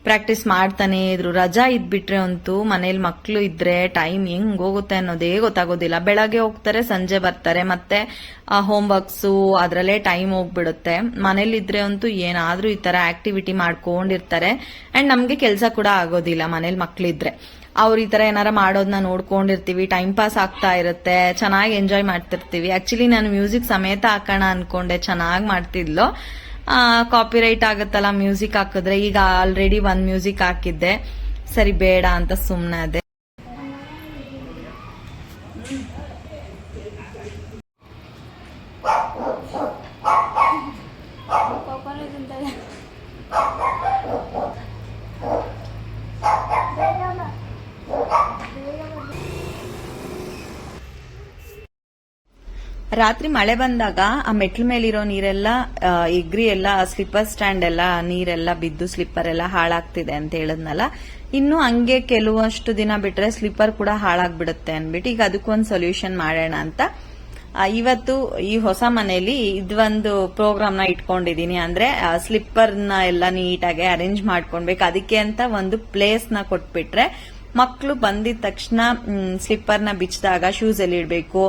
ಪ್ರಾಕ್ಟೀಸ್ ಮಾಡ್ತಾನೆ ಇದ್ರು. ರಜಾ ಇದ್ಬಿಟ್ರೆ ಅಂತೂ ಮನೇಲಿ ಮಕ್ಳು ಇದ್ರೆ ಟೈಮ್ ಹೆಂಗ್ ಹೋಗುತ್ತೆ ಅನ್ನೋದೇ ಗೊತ್ತಾಗೋದಿಲ್ಲ. ಬೆಳಗ್ಗೆ ಹೋಗ್ತಾರೆ, ಸಂಜೆ ಬರ್ತಾರೆ, ಮತ್ತೆ ಹೋಮ್ ವರ್ಕ್ಸ್ ಅದ್ರಲ್ಲೇ ಟೈಮ್ ಹೋಗ್ಬಿಡುತ್ತೆ. ಮನೇಲಿ ಇದ್ರೆ ಅಂತೂ ಏನಾದ್ರೂ ಈ ತರ ಆಕ್ಟಿವಿಟಿ ಮಾಡ್ಕೊಂಡಿರ್ತಾರೆ. ಅಂಡ್ ನಮ್ಗೆ ಕೆಲ್ಸ ಕೂಡ ಆಗೋದಿಲ್ಲ ಮನೇಲಿ ಮಕ್ಳಿದ್ರೆ. ಅವ್ರು ಈ ತರ ಏನಾರ ಮಾಡೋದನ್ನ ನೋಡ್ಕೊಂಡಿರ್ತೀವಿ, ಟೈಮ್ ಪಾಸ್ ಆಗ್ತಾ ಇರುತ್ತೆ, ಚೆನ್ನಾಗಿ ಎಂಜಾಯ್ ಮಾಡ್ತಿರ್ತೀವಿ. ಆಕ್ಚುಲಿ ನಾನು ಮ್ಯೂಸಿಕ್ ಸಮೇತ ಹಾಕೋಣ ಅನ್ಕೊಂಡೆ, ಚೆನ್ನಾಗಿ ಮಾಡ್ತಿದ್ಲು. ಕಾಪಿರೈಟ್ ಆಗುತ್ತಲ್ಲ ಮ್ಯೂಸಿಕ್ ಹಾಕಿದ್ರೆ. ಈಗ ಆಲ್ರೆಡಿ ಒಂದ್ ಮ್ಯೂಸಿಕ್ ಹಾಕಿದ್ದೆ, ಸರಿ ಬೇಡ ಅಂತ ಸುಮ್ನೆ ಅದೇ. ರಾತ್ರಿ ಮಳೆ ಬಂದಾಗ ಆ ಮೆಟ್ಲ ಮೇಲಿರೋ ನೀರೆಲ್ಲ ಎಗ್ರಿ ಎಲ್ಲ ಸ್ಲಿಪ್ಪರ್ ಸ್ಟ್ಯಾಂಡ್ ಎಲ್ಲ ನೀರೆಲ್ಲ ಬಿದ್ದು ಸ್ಲಿಪ್ಪರ್ ಎಲ್ಲ ಹಾಳಾಗ್ತಿದೆ ಅಂತ ಹೇಳದ್ನಲ್ಲ. ಇನ್ನು ಹಂಗೆ ಕೆಲವಷ್ಟು ದಿನ ಬಿಟ್ರೆ ಸ್ಲಿಪ್ಪರ್ ಕೂಡ ಹಾಳಾಗ್ಬಿಡುತ್ತೆ ಅನ್ಬಿಟ್ಟು ಈಗ ಅದಕ್ಕೊಂದು ಸೊಲ್ಯೂಷನ್ ಮಾಡೋಣ ಅಂತ ಇವತ್ತು ಈ ಹೊಸ ಮನೆಯಲ್ಲಿ ಇದೊಂದು ಪ್ರೋಗ್ರಾಮ್ ನ ಇಟ್ಕೊಂಡಿದೀನಿ. ಅಂದ್ರೆ ಸ್ಲಿಪ್ಪರ್ ನ ಎಲ್ಲ ನೀಟಾಗಿ ಅರೇಂಜ್ ಮಾಡ್ಕೊಳ್ಬೇಕು. ಅದಕ್ಕೆ ಅಂತ ಒಂದು ಪ್ಲೇಸ್ ನ ಕೊಟ್ಬಿಟ್ರೆ ಮಕ್ಕಳು ಬಂದಿದ ತಕ್ಷಣ ಸ್ಲಿಪ್ಪರ್ ನ ಬಿಚ್ಚಿದಾಗ ಶೂಸ್ ಎಲ್ಲಿ ಇಡ್ಬೇಕು,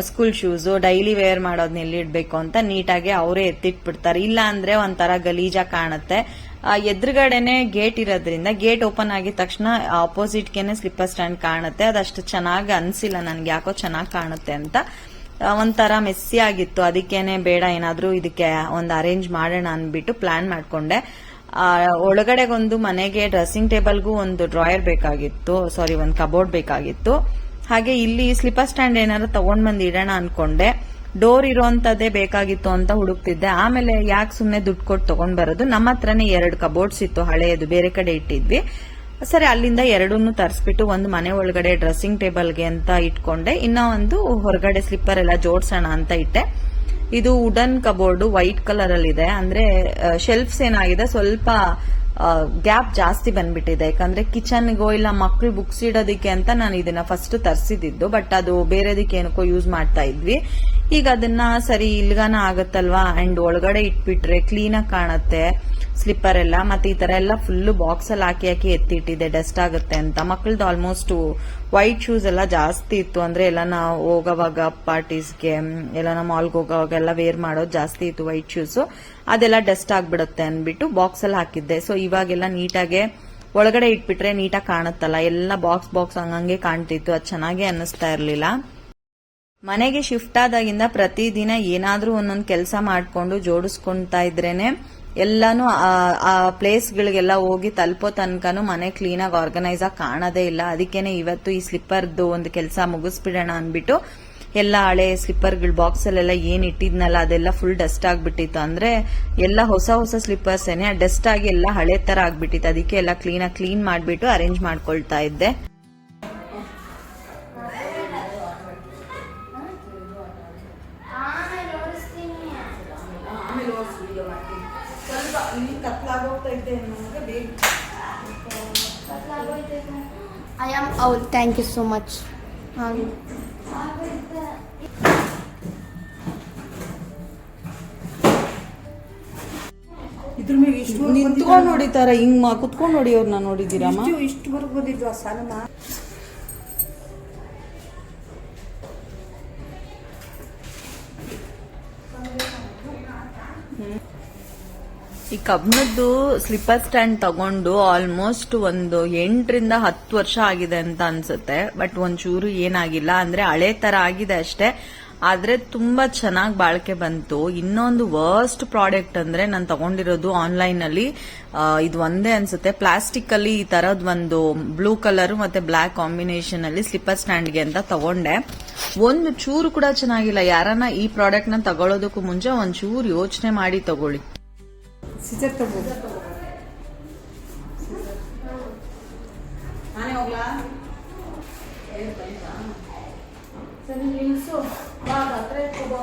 ಸ್ಕೂಲ್ ಶೂಸ್ ಡೈಲಿ ವೇರ್ ಮಾಡೋದ್ನ ಎಲ್ಲಿ ಇಡ್ಬೇಕು ಅಂತ ನೀಟಾಗಿ ಅವರೇ ಎತ್ತಿಟ್ಬಿಡ್ತಾರೆ. ಇಲ್ಲ ಅಂದ್ರೆ ಒಂಥರ ಗಲೀಜಾಗಿ ಕಾಣುತ್ತೆ. ಎದುರುಗಡೆನೆ ಗೇಟ್ ಇರೋದ್ರಿಂದ ಗೇಟ್ ಓಪನ್ ಆಗಿದ ತಕ್ಷಣ ಆಪೋಸಿಟ್ಗೆನೆ ಸ್ಲಿಪ್ಪರ್ ಸ್ಟ್ಯಾಂಡ್ ಕಾಣುತ್ತೆ. ಅದಷ್ಟು ಚೆನ್ನಾಗಿ ಅನ್ಸಿಲ್ಲ ನನ್ಗೆ, ಯಾಕೋ ಚೆನ್ನಾಗಿ ಕಾಣುತ್ತೆ ಅಂತ. ಒಂಥರ ಮೆಸ್ಸಿ ಆಗಿತ್ತು. ಅದಕ್ಕೇನೆ ಬೇಡ ಏನಾದ್ರೂ ಇದಕ್ಕೆ ಒಂದು ಅರೇಂಜ್ ಮಾಡೋಣ ಅನ್ಬಿಟ್ಟು ಪ್ಲಾನ್ ಮಾಡ್ಕೊಂಡೆ. ಒಳಗಡೆಗೊಂದು ಮನೆಗೆ ಡ್ರೆಸ್ಸಿಂಗ್ ಟೇಬಲ್ಗೂ ಒಂದು ಡ್ರಾಯರ್ ಬೇಕಾಗಿತ್ತು, ಒಂದು ಕಬೋರ್ಡ್ ಬೇಕಾಗಿತ್ತು. ಹಾಗೆ ಇಲ್ಲಿ ಸ್ಲಿಪ್ಪರ್ ಸ್ಟ್ಯಾಂಡ್ ಏನಾದ್ರು ತಗೊಂಡ್ ಬಂದು ಇಡೋಣ ಅನ್ಕೊಂಡೆ. ಡೋರ್ ಇರೋಂತದ್ದೇ ಬೇಕಾಗಿತ್ತು ಅಂತ ಹುಡುಕ್ತಿದ್ದೆ. ಆಮೇಲೆ ಯಾಕೆ ಸುಮ್ನೆ ದುಡ್ಡು ಕೊಟ್ಟು ತಗೊಂಡ್ ಬರೋದು, ನಮ್ಮ ಹತ್ರನೇ 2 ಕಬೋರ್ಡ್ಸ್ ಇತ್ತು ಹಳೆಯದು, ಬೇರೆ ಕಡೆ ಇಟ್ಟಿದ್ವಿ. ಸರಿ ಅಲ್ಲಿಂದ 2 ತರಿಸ್ಬಿಟ್ಟು ಒಂದು ಮನೆ ಒಳಗಡೆ ಡ್ರೆಸ್ಸಿಂಗ್ ಟೇಬಲ್ಗೆ ಅಂತ ಇಟ್ಕೊಂಡೆ. ಇನ್ನ ಒಂದು ಹೊರಗಡೆ ಸ್ಲಿಪ್ಪರ್ ಎಲ್ಲ ಜೋಡ್ಸೋಣ ಅಂತ ಇಟ್ಟೆ. ಇದು ವುಡನ್ ಕಬೋರ್ಡ್ ವೈಟ್ ಕಲರ್ ಅಲ್ಲಿ ಇದೆ. ಅಂದ್ರೆ ಶೆಲ್ಫ್ಸ್ ಏನಾಗಿದೆ ಸ್ವಲ್ಪ ಗ್ಯಾಪ್ ಜಾಸ್ತಿ ಬಂದ್ಬಿಟ್ಟಿದೆ. ಯಾಕಂದ್ರೆ ಕಿಚನ್ಗೋ ಇಲ್ಲ ಮಕ್ಳು ಬುಕ್ಸ್ ಇಡೋದಿಕ್ಕೆ ಅಂತ ನಾನು ಇದನ್ನ ಫಸ್ಟ್ ತರಿಸಿದ್ದು. ಬಟ್ ಅದು ಬೇರೆದಕ್ಕೆ ಏನಕ್ಕೋ ಯೂಸ್ ಮಾಡ್ತಾ ಇದ್ವಿ. ಈಗ ಅದನ್ನ ಸರಿ ಇಲ್ಗಾನ ಆಗತ್ತಲ್ವಾ, ಅಂಡ್ ಒಳಗಡೆ ಇಟ್ಬಿಟ್ರೆ ಕ್ಲೀನ್ ಆಗಿ ಕಾಣುತ್ತೆ ಸ್ಲಿಪ್ಪರ್ ಎಲ್ಲ. ಮತ್ತೆ ಈ ತರ ಎಲ್ಲ ಫುಲ್ ಬಾಕ್ಸ್ ಅಲ್ಲಿ ಹಾಕಿ ಎತ್ತಿಟ್ಟಿದೆ, ಡಸ್ಟ್ ಆಗುತ್ತೆ ಅಂತ. ಮಕ್ಕಳದು ಆಲ್ಮೋಸ್ಟ್ ವೈಟ್ ಶೂಸ್ ಎಲ್ಲ ಜಾಸ್ತಿ ಇತ್ತು. ಅಂದ್ರೆ ಎಲ್ಲ ನಾವು ಹೋಗೋವಾಗ ಪಾರ್ಟೀಸ್ಗೆ ಎಲ್ಲ ಮಾಲ್ಗೆ ಹೋಗೋವಾಗ ಎಲ್ಲ ವೇರ್ ಮಾಡೋದು ಜಾಸ್ತಿ ಇತ್ತು ವೈಟ್ ಶೂಸ್. ಅದೆಲ್ಲ ಡಸ್ಟ್ ಆಗ್ಬಿಡುತ್ತೆ ಅನ್ಬಿಟ್ಟು ಬಾಕ್ಸ್ ಅಲ್ಲಿ ಹಾಕಿದ್ದೆ. ಸೊ ಇವಾಗೆಲ್ಲ ನೀಟಾಗೆ ಒಳಗಡೆ ಇಟ್ಬಿಟ್ರೆ ನೀಟಾಗಿ ಕಾಣುತ್ತಲ್ಲ, ಎಲ್ಲ ಬಾಕ್ಸ್ ಹಂಗಂಗೆ ಕಾಣ್ತಿತ್ತು. ಅದು ಚೆನ್ನಾಗಿ ಅನ್ನಿಸ್ತಾ ಇರ್ಲಿಲ್ಲ. ಮನೆಗೆ ಶಿಫ್ಟ್ ಆದಾಗಿಂದ ಪ್ರತಿದಿನ ಏನಾದ್ರೂ ಒಂದೊಂದು ಕೆಲಸ ಮಾಡ್ಕೊಂಡು ಜೋಡಿಸ್ಕೊಂತಾ ಇದ್ರೇನೆ ಎಲ್ಲಾನು ಆ ಪ್ಲೇಸ್ಗಳಿಗೆಲ್ಲ ಹೋಗಿ ತಲುಪೋ ತನಕನೂ ಮನೆ ಕ್ಲೀನ್ ಆಗಿ ಆರ್ಗನೈಸ್ ಆಗಿ ಕಾಣೋದೇ ಇಲ್ಲ. ಅದಕ್ಕೇನೆ ಇವತ್ತು ಈ ಸ್ಲಿಪ್ಪರ್ದು ಒಂದು ಕೆಲಸ ಮುಗಿಸ್ಬಿಡೋಣ ಅನ್ಬಿಟ್ಟು ಎಲ್ಲ ಹಳೆ ಸ್ಲಿಪ್ಪರ್ಗಳು ಬಾಕ್ಸ್ ಅಲ್ಲೆಲ್ಲ ಏನ್ ಇಟ್ಟಿದ್ನಲ್ಲ ಅದೆಲ್ಲ ಫುಲ್ ಡಸ್ಟ್ ಆಗ್ಬಿಟ್ಟಿತ್ತು. ಅಂದ್ರೆ ಎಲ್ಲ ಹೊಸ ಸ್ಲಿಪ್ಪರ್ಸ್ ಏನೇ ಡಸ್ಟ್ ಆಗಿ ಎಲ್ಲ ಹಳೆ ತರ ಆಗ್ಬಿಟ್ಟಿತ್ತು. ಅದಕ್ಕೆ ಎಲ್ಲ ಕ್ಲೀನ್ ಮಾಡ್ಬಿಟ್ಟು ಅರೇಂಜ್ ಮಾಡ್ಕೊಳ್ತಾ ಇದ್ದೆ. I am out. Thank you so much. ಇದ್ರ ಮೇಲೆ ಇಷ್ಟು ನಿಂತ್ಕೊಂಡು ನೋಡಿತಾರ, ಹಿಂಗ್ ಕುತ್ಕೊಂಡು ನೋಡಿ ಅವ್ರನ್ನ ನೋಡಿದ್ದೀರಮ್ಮ? ಇಷ್ಟು ಬರ್ಬೋದಿದ್ರು ಆ ಸಾಲನ. ಈ ಕಬ್ಬಿಣದ್ದು ಸ್ಲಿಪ್ಪರ್ ಸ್ಟ್ಯಾಂಡ್ ತಗೊಂಡು ಆಲ್ಮೋಸ್ಟ್ ಒಂದು 8 ರಿಂದ 10 ವರ್ಷ ಆಗಿದೆ ಅಂತ ಅನ್ಸುತ್ತೆ. ಬಟ್ ಒಂಚೂರು ಏನಾಗಿಲ್ಲ, ಅಂದ್ರೆ ಹಳೆ ತರ ಆಗಿದೆ ಅಷ್ಟೇ. ಆದ್ರೆ ತುಂಬಾ ಚೆನ್ನಾಗಿ ಬಾಳಿಕೆ ಬಂತು. ಇನ್ನೊಂದು ವರ್ಸ್ಟ್ ಪ್ರಾಡಕ್ಟ್ ಅಂದ್ರೆ ನಾನು ತಗೊಂಡಿರೋದು ಆನ್ಲೈನ್ ಅಲ್ಲಿ ಇದು ಒಂದೇ ಅನ್ಸುತ್ತೆ. ಪ್ಲಾಸ್ಟಿಕ್ ಅಲ್ಲಿ ಈ ತರದ್ ಒಂದು ಬ್ಲೂ ಕಲರ್ ಮತ್ತೆ ಬ್ಲಾಕ್ ಕಾಂಬಿನೇಷನ್ ಅಲ್ಲಿ ಸ್ಲಿಪ್ಪರ್ ಸ್ಟ್ಯಾಂಡ್ಗೆ ಅಂತ ತಗೊಂಡೆ. ಒಂದು ಚೂರು ಕೂಡ ಚೆನ್ನಾಗಿಲ್ಲ. ಯಾರನ್ನ ಈ ಪ್ರಾಡಕ್ಟ್ ನ ತಗೊಳ್ಳೋದಕ್ಕೂ ಮುಂಚೆ ಒಂದ್ ಚೂರು ಯೋಚನೆ ಮಾಡಿ ತಗೊಳ್ಳಿ. ಸಿಜರ್ ತಗೋ. ನಾನೇ ಹೋಗ್ಲಾ? ಸರಿ ನಿಲ್ಸು. ಬಾ ಹತ್ರ ಇಟ್ಕೋ.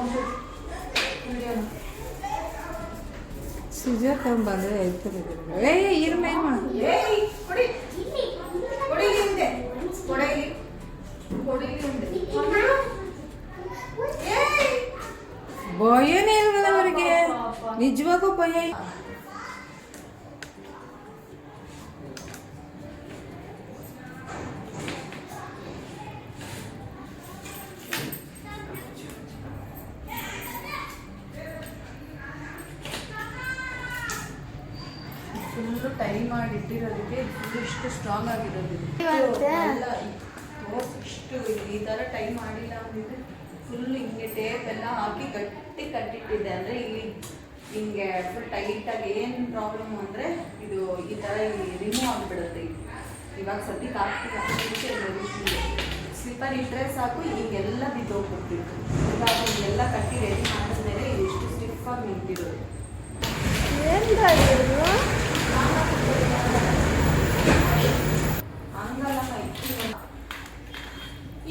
ಸಿಜರ್ ತಗೊಂಡ್ಬಂದ್ರೆ ಹೇಳ್ತಾರೆ. ಇರ್ಮೇ ಭಯನೇ ಇಲ್ವಲ್ಲ ಅವರಿಗೆ, ನಿಜವಾಗೂ ಭಯ. ಫುಲ್ಲು ಟೈಮ್ ಮಾಡಿ ಇಟ್ಟಿರೋದಕ್ಕೆ ಫುಲ್ ಇಷ್ಟು ಸ್ಟ್ರಾಂಗ್ ಆಗಿರೋದು. ಇಷ್ಟು ಈ ತರ ಟೈಮ್ ಮಾಡಿಲ್ಲ ಅಂದಿದ್ರೆ ಫುಲ್ ಹಿಂಗೆ ಟೇಪ್ ಎಲ್ಲ ಹಾಕಿ ಗಟ್ಟಿ ಕಟ್ಟಿಟ್ಟಿದೆ. ಅಂದ್ರೆ ಇಲ್ಲಿ ಹಿಂಗೆ ಫುಲ್ ಟೈಟ್ ಆಗಿ ಏನ್ ಪ್ರಾಬ್ಲಮ್ ಅಂದ್ರೆ ಇದು ಈ ತರ ಇಲ್ಲಿ ರಿಮೂವ್ ಆಗ್ಬಿಡುತ್ತೆ. ಇವಾಗ ಸದ್ಯಕ್ಕೆ ಆಗ್ತಿಲ್ಲ. ಸ್ಲಿಪ್ಪರ್ ಇಟ್ಟರೆ ಸಾಕು ಹಿಂಗೆಲ್ಲ ಬಿದ್ದೋಗ್ಬಿಡ್ತಿತ್ತು. ಇವಾಗ ಹಿಂಗೆಲ್ಲ ಕಟ್ಟಿ ರೆಡಿ ಮಾಡಿದ್ಮೇಲೆ ಇದು ಇಷ್ಟು ಸ್ಟಿಫ್ ಆಗಿ ನಿಂತಿರೋದು.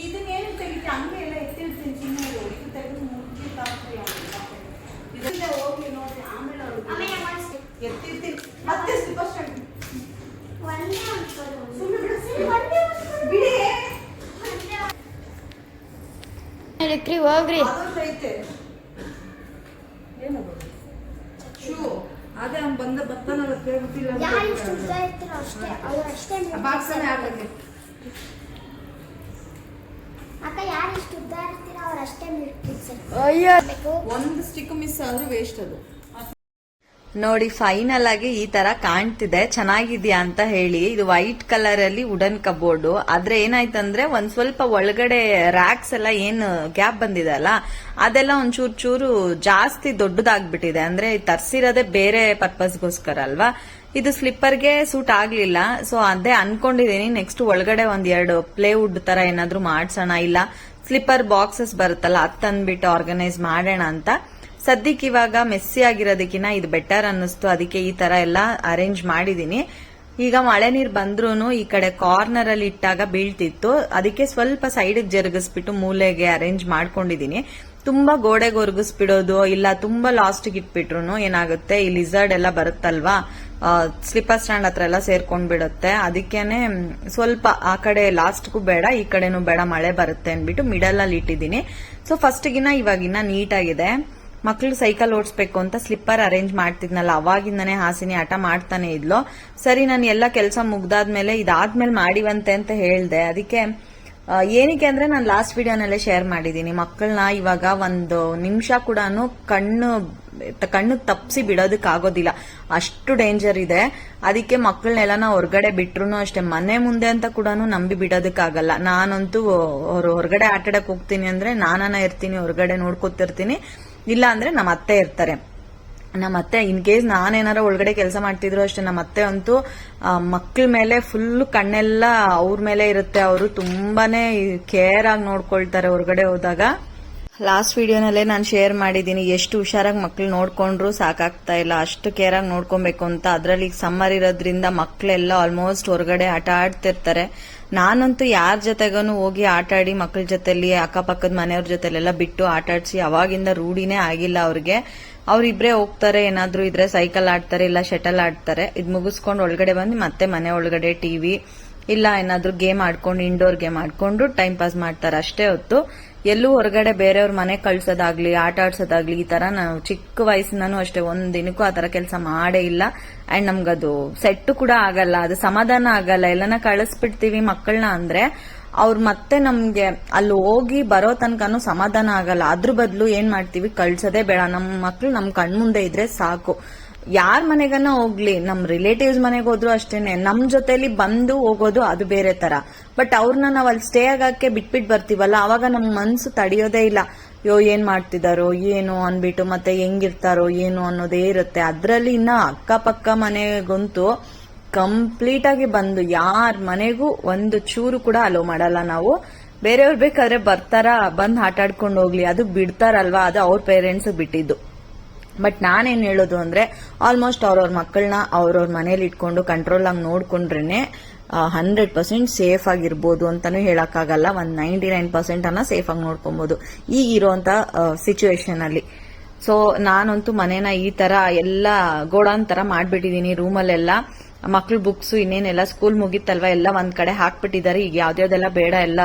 ಇದನ್ನೇನು ತೆಗಿತಿ ಹಂಗೆ ಎಲ್ಲ ಎತ್ತಿರ್ತೀನಿ. ಚಿನ್ನ ಇದು ತೆಗೆದು ಮುಚ್ಚಿ ತಾಕ್ರಿ ಇದರಿಂದ ಹೋಗಿ ನೋಡ್ರಿ. ಆಮೇಲೆ ಎತ್ತಿರ್ತೀನಿ ಮತ್ತೆ ಸ್ಲಿಪ್ಪರ್ ಸ್ಟ್ಯಾಂಡ್ ಬಿಡಿ ಹೋಗ್ರಿ. ಐತೆ ಏನದು ಶೂ. ಅದೇ ಅವ್ನು ಬಂದ ಬರ್ತಾನಲ್ಲ ಕೇಳ್ಬಿಟ್ಟಿಲ್ಲ. ಬಾಕ್ಸನೇ ಹಾಕಕ್ಕೆ ಒಂದು ಸ್ಟಿಕ್ ಮಿಸ್ ಆದ್ರೂ ವೇಸ್ಟ್ ಅದು. ನೋಡಿ ಫೈನಲ್ ಆಗಿ ಈ ತರ ಕಾಣ್ತಿದೆ. ಚೆನ್ನಾಗಿದ್ಯಾ ಅಂತ ಹೇಳಿ. ಇದು ವೈಟ್ ಕಲರ್ ಅಲ್ಲಿ ವುಡನ್ ಕಬೋರ್ಡ್. ಆದ್ರೆ ಏನಾಯ್ತಂದ್ರೆ ಒಂದ್ ಸ್ವಲ್ಪ ಒಳಗಡೆ ರ್ಯಾಕ್ಸ್ ಎಲ್ಲ ಏನು ಗ್ಯಾಪ್ ಬಂದಿದೆ ಅಲ್ಲ, ಅದೆಲ್ಲ ಒಂದ್ ಚೂರು ಜಾಸ್ತಿ ದೊಡ್ಡದಾಗ್ಬಿಟ್ಟಿದೆ. ಅಂದ್ರೆ ತರ್ಸಿರೋದೇ ಬೇರೆ ಪರ್ಪಸ್ಗೋಸ್ಕರ ಅಲ್ವಾ. ಇದು ಸ್ಲಿಪ್ಪರ್ಗೆ ಸೂಟ್ ಆಗ್ಲಿಲ್ಲ. ಸೊ ಅದೇ ಅನ್ಕೊಂಡಿದೀನಿ ನೆಕ್ಸ್ಟ್ ಒಳಗಡೆ ಒಂದ್ 2 ಪ್ಲೇವುಡ್ ತರ ಏನಾದ್ರು ಮಾಡ್ಸೋಣ, ಇಲ್ಲ ಸ್ಲಿಪ್ಪರ್ ಬಾಕ್ಸಸ್ ಬರುತ್ತಲ್ಲ ಅದ್ ತಂದ್ಬಿಟ್ಟು ಆರ್ಗನೈಸ್ ಮಾಡೋಣ ಅಂತ. ಸದ್ಯಕ್ಕೆ ಇವಾಗ ಮೆಸ್ಸಿ ಆಗಿರೋದಕ್ಕಿಂತ ಇದು ಬೆಟರ್ ಅನ್ನಿಸ್ತು. ಅದಕ್ಕೆ ಈ ತರ ಎಲ್ಲ ಅರೇಂಜ್ ಮಾಡಿದೀನಿ. ಈಗ ಮಳೆ ನೀರ್ ಬಂದ್ರೂನು ಈ ಕಡೆ ಕಾರ್ನರ್ ಅಲ್ಲಿ ಇಟ್ಟಾಗ ಬೀಳ್ತಿತ್ತು. ಅದಕ್ಕೆ ಸ್ವಲ್ಪ ಸೈಡ್ ಜರುಗಿಸ್ಬಿಟ್ಟು ಮೂಲೆಗೆ ಅರೇಂಜ್ ಮಾಡ್ಕೊಂಡಿದೀನಿ. ತುಂಬಾ ಗೋಡೆಗೆ ಒರ್ಗಿಸ್ಬಿಡೋದು ಇಲ್ಲ ತುಂಬಾ ಲಾಸ್ಟ್ ಇಟ್ಬಿಟ್ರು ಏನಾಗುತ್ತೆ, ಈ ಲಿಸರ್ಡ್ ಎಲ್ಲ ಬರುತ್ತಲ್ವಾ, ಸ್ಲಿಪ್ಪರ್ ಸ್ಟ್ಯಾಂಡ್ ಹತ್ರ ಎಲ್ಲ ಸೇರ್ಕೊಂಡ್ ಬಿಡುತ್ತೆ. ಅದಕ್ಕೇನೆ ಸ್ವಲ್ಪ ಆ ಕಡೆ ಲಾಸ್ಟ್ಗೂ ಬೇಡ ಈ ಕಡೆನೂ ಬೇಡ, ಮಳೆ ಬರುತ್ತೆ ಅನ್ಬಿಟ್ಟು ಮಿಡಲ್ ಅಲ್ಲಿ ಇಟ್ಟಿದ್ದೀನಿ. ಸೊ ಫಸ್ಟ್ಗಿನ್ನ ಇವಾಗಿನ್ನ ನೀಟಾಗಿದೆ. ಮಕ್ಳು ಸೈಕಲ್ ಓಡಿಸ್ಬೇಕು ಅಂತ ಸ್ಲಿಪ್ಪರ್ ಅರೇಂಜ್ ಮಾಡ್ತಿದ್ನಲ್ಲ, ಅವಾಗಿಂದನೇ ಹಾಸಿನಿ ಆಟ ಮಾಡ್ತಾನೆ ಇದ್ಲು. ಸರಿ ನಾನು ಎಲ್ಲ ಕೆಲಸ ಮುಗ್ದಾದ್ಮೇಲೆ ಇದಾದ್ಮೇಲೆ ಮಾಡಿವಂತೆ ಅಂತ ಹೇಳ್ದೆ. ಅದಕ್ಕೆ ಏನಕ್ಕೆ ಅಂದ್ರೆ ನಾನು ಲಾಸ್ಟ್ ವಿಡಿಯೋನಲ್ಲೇ ಶೇರ್ ಮಾಡಿದೀನಿ, ಮಕ್ಕಳನ್ನ ಇವಾಗ ಒಂದು ನಿಮಿಷ ಕೂಡ ಕಣ್ಣು ತಪ್ಪಿಸಿ ಬಿಡೋದಕ್ಕಾಗೋದಿಲ್ಲ, ಅಷ್ಟು ಡೇಂಜರ್ ಇದೆ. ಅದಕ್ಕೆ ಮಕ್ಕಳನ್ನೆಲ್ಲ ಹೊರಗಡೆ ಬಿಟ್ರು ಅಷ್ಟೇ, ಮನೆ ಮುಂದೆ ಅಂತ ಕೂಡ ನಂಬಿ ಬಿಡೋದಕ್ಕಾಗಲ್ಲ. ನಾನಂತೂ ಹೊರಗಡೆ ಆಟಾಡಕ್ ಹೋಗ್ತೀನಿ ಅಂದ್ರೆ ನಾನನ್ನ ಇರ್ತೀನಿ, ಹೊರಗಡೆ ನೋಡ್ಕೊತಿರ್ತೀನಿ. ಇಲ್ಲ ಅಂದ್ರೆ ನಮ್ಮ ಅತ್ತೆ ಇರ್ತಾರೆ. ನಮ್ಮ ಅತ್ತೆ ಇನ್ ಕೇಸ್ ನಾನೇನಾರ ಒಳಗಡೆ ಕೆಲಸ ಮಾಡ್ತಿದ್ರು ಅಷ್ಟೇ, ನಮ್ಮ ಅತ್ತೆ ಅಂತೂ ಮಕ್ಕಳ ಮೇಲೆ ಫುಲ್ ಕಣ್ಣೆಲ್ಲ ಅವ್ರ ಮೇಲೆ ಇರುತ್ತೆ. ಅವರು ತುಂಬಾನೇ ಕೇರ್ ಆಗಿ ನೋಡ್ಕೊಳ್ತಾರೆ ಹೊರಗಡೆ ಹೋದಾಗ. ಲಾಸ್ಟ್ ವಿಡಿಯೋನಲ್ಲೇ ನಾನು ಶೇರ್ ಮಾಡಿದೀನಿ ಎಷ್ಟು ಹುಷಾರಾಗಿ ಮಕ್ಳು ನೋಡ್ಕೊಂಡ್ರು ಸಾಕಾಗ್ತಾ ಇಲ್ಲ, ಅಷ್ಟು ಕೇರ್ ಆಗಿ ನೋಡ್ಕೊಬೇಕು ಅಂತ. ಅದ್ರಲ್ಲಿ ಸಮ್ಮರ್ ಇರೋದ್ರಿಂದ ಮಕ್ಳೆಲ್ಲ ಆಲ್ಮೋಸ್ಟ್ ಹೊರಗಡೆ ಆಟ ಆಡ್ತಿರ್ತಾರೆ. ನಾನಂತೂ ಯಾರ ಜೊತೆಗೂ ಹೋಗಿ ಆಟ ಆಡಿ ಮಕ್ಳ ಜೊತೆಲಿ ಅಕ್ಕಪಕ್ಕದ ಮನೆಯವ್ರ ಜೊತೆಲೆಲ್ಲ ಬಿಟ್ಟು ಆಟ ಆಡ್ಸಿ ಅವಾಗಿಂದ ರೂಢಿನೇ ಆಗಿಲ್ಲ ಅವ್ರಿಗೆ. ಅವ್ರಿಬ್ರೇ ಹೋಗ್ತಾರೆ, ಏನಾದ್ರೂ ಇದ್ರೆ ಸೈಕಲ್ ಆಡ್ತಾರೆ ಇಲ್ಲ ಶಟಲ್ ಆಡ್ತಾರೆ. ಇದ್ ಮುಗಿಸ್ಕೊಂಡು ಒಳಗಡೆ ಬಂದು ಮತ್ತೆ ಮನೆ ಒಳಗಡೆ ಟಿವಿ ಇಲ್ಲ ಏನಾದ್ರೂ ಗೇಮ್ ಆಡ್ಕೊಂಡು ಇಂಡೋರ್ ಗೇಮ್ ಆಡ್ಕೊಂಡು ಟೈಮ್ ಪಾಸ್ ಮಾಡ್ತಾರೆ ಅಷ್ಟೇ ಹೊತ್ತು. ಎಲ್ಲೂ ಹೊರಗಡೆ ಬೇರೆಯವ್ರ ಮನೆ ಕಳ್ಸೋದಾಗ್ಲಿ ಆಟ ಆಡ್ಸೋದಾಗ್ಲಿ ಈ ತರ ನಾವು ಚಿಕ್ಕ ವಯಸ್ಸಿನಾನು ಅಷ್ಟೇ ಒಂದ್ ದಿನಕ್ಕೂ ಆತರ ಕೆಲಸ ಮಾಡೇ ಇಲ್ಲ. ಅಂಡ್ ನಮ್ಗದು ಸೆಟ್ ಕೂಡ ಆಗಲ್ಲ, ಅದು ಸಮಾಧಾನ ಆಗಲ್ಲ. ಎಲ್ಲನ ಕಳಿಸ್ಬಿಡ್ತೀವಿ ಮಕ್ಕಳನ್ನ ಅಂದ್ರೆ ಅವ್ರು ಮತ್ತೆ ನಮ್ಗೆ ಅಲ್ಲಿ ಹೋಗಿ ಬರೋ ತನಕನೂ ಸಮಾಧಾನ ಆಗಲ್ಲ. ಅದ್ರ ಬದಲು ಏನ್ ಮಾಡ್ತೀವಿ, ಕಳ್ಸೋದೇ ಬೇಡ, ನಮ್ ಮಕ್ಳು ನಮ್ ಕಣ್ಮುಂದೆ ಇದ್ರೆ ಸಾಕು. ಯಾರ್ ಮನೆಗನ್ನ ಹೋಗ್ಲಿ, ನಮ್ ರಿಲೇಟಿವ್ಸ್ ಮನೆಗೆ ಹೋದ್ರು ಅಷ್ಟೇನೆ, ನಮ್ ಜೊತೆಲಿ ಬಂದು ಹೋಗೋದು ಅದು ಬೇರೆ ತರ. ಬಟ್ ಅವ್ರನ್ನ ನಾವ್ ಅಲ್ಲಿ ಸ್ಟೇ ಆಗಕ್ಕೆ ಬಿಟ್ಬಿಟ್ ಬರ್ತೀವಲ್ಲ, ಅವಾಗ ನಮ್ ಮನ್ಸು ತಡೆಯೋದೇ ಇಲ್ಲ. ಏನ್ ಮಾಡ್ತಿದಾರೋ ಏನು ಅನ್ಬಿಟ್ಟು ಮತ್ತೆ ಹೆಂಗಿರ್ತಾರೋ ಏನು ಅನ್ನೋದೇ ಇರುತ್ತೆ. ಅದ್ರಲ್ಲಿ ಇನ್ನ ಅಕ್ಕಪಕ್ಕ ಮನೆಗಂತೂ ಕಂಪ್ಲೀಟ್ ಆಗಿ ಬಂದು ಯಾರ ಮನೆಗೂ ಒಂದು ಚೂರು ಕೂಡ ಅಲೋ ಮಾಡಲ್ಲ ನಾವು. ಬೇರೆಯವ್ರು ಬೇಕಾದ್ರೆ ಬರ್ತಾರ, ಬಂದ್ ಆಟ ಆಡ್ಕೊಂಡು ಹೋಗ್ಲಿ, ಅದು ಬಿಡ್ತಾರಲ್ವಾ, ಅದು ಅವ್ರ ಪೇರೆಂಟ್ಸ್ ಬಿಟ್ಟಿದ್ದು. ಬಟ್ ನಾನೇನ್ ಹೇಳೋದು ಅಂದ್ರೆ ಆಲ್ಮೋಸ್ಟ್ ಅವ್ರವ್ರ ಮಕ್ಕಳನ್ನ ಅವ್ರವ್ರ ಮನೇಲಿ ಇಟ್ಕೊಂಡು ಕಂಟ್ರೋಲ್ ಆಗಿ ನೋಡ್ಕೊಂಡ್ರೇನೆ 100% ಸೇಫ್ ಆಗಿರ್ಬೋದು ಅಂತಾನು ಹೇಳಕ್ಕಾಗಲ್ಲ. 99% ಅನ್ನ ಸೇಫ್ ಆಗಿ ನೋಡ್ಕೊಬಹುದು ಈಗಿರುವಂತ ಸಿಚುವೇಶನ್ ಅಲ್ಲಿ. ಸೊ ನಾನಂತೂ ಮನೇನ ಈ ತರ ಎಲ್ಲ ಗೋಡಾನ್ ತರ ಮಾಡ್ಬಿಟ್ಟಿದೀನಿ. ರೂಮಲ್ಲೆಲ್ಲ ಮಕ್ಳು ಬುಕ್ಸ್ ಇನ್ನೇನೆಲ್ಲ ಸ್ಕೂಲ್ ಮುಗಿತಲ್ವಾ ಎಲ್ಲ ಒಂದ್ ಕಡೆ ಹಾಕ್ಬಿಟ್ಟಿದ್ದಾರೆ. ಈಗ ಯಾವ್ದ್ಯಾವ್ದೆಲ್ಲ ಬೇಡ ಎಲ್ಲ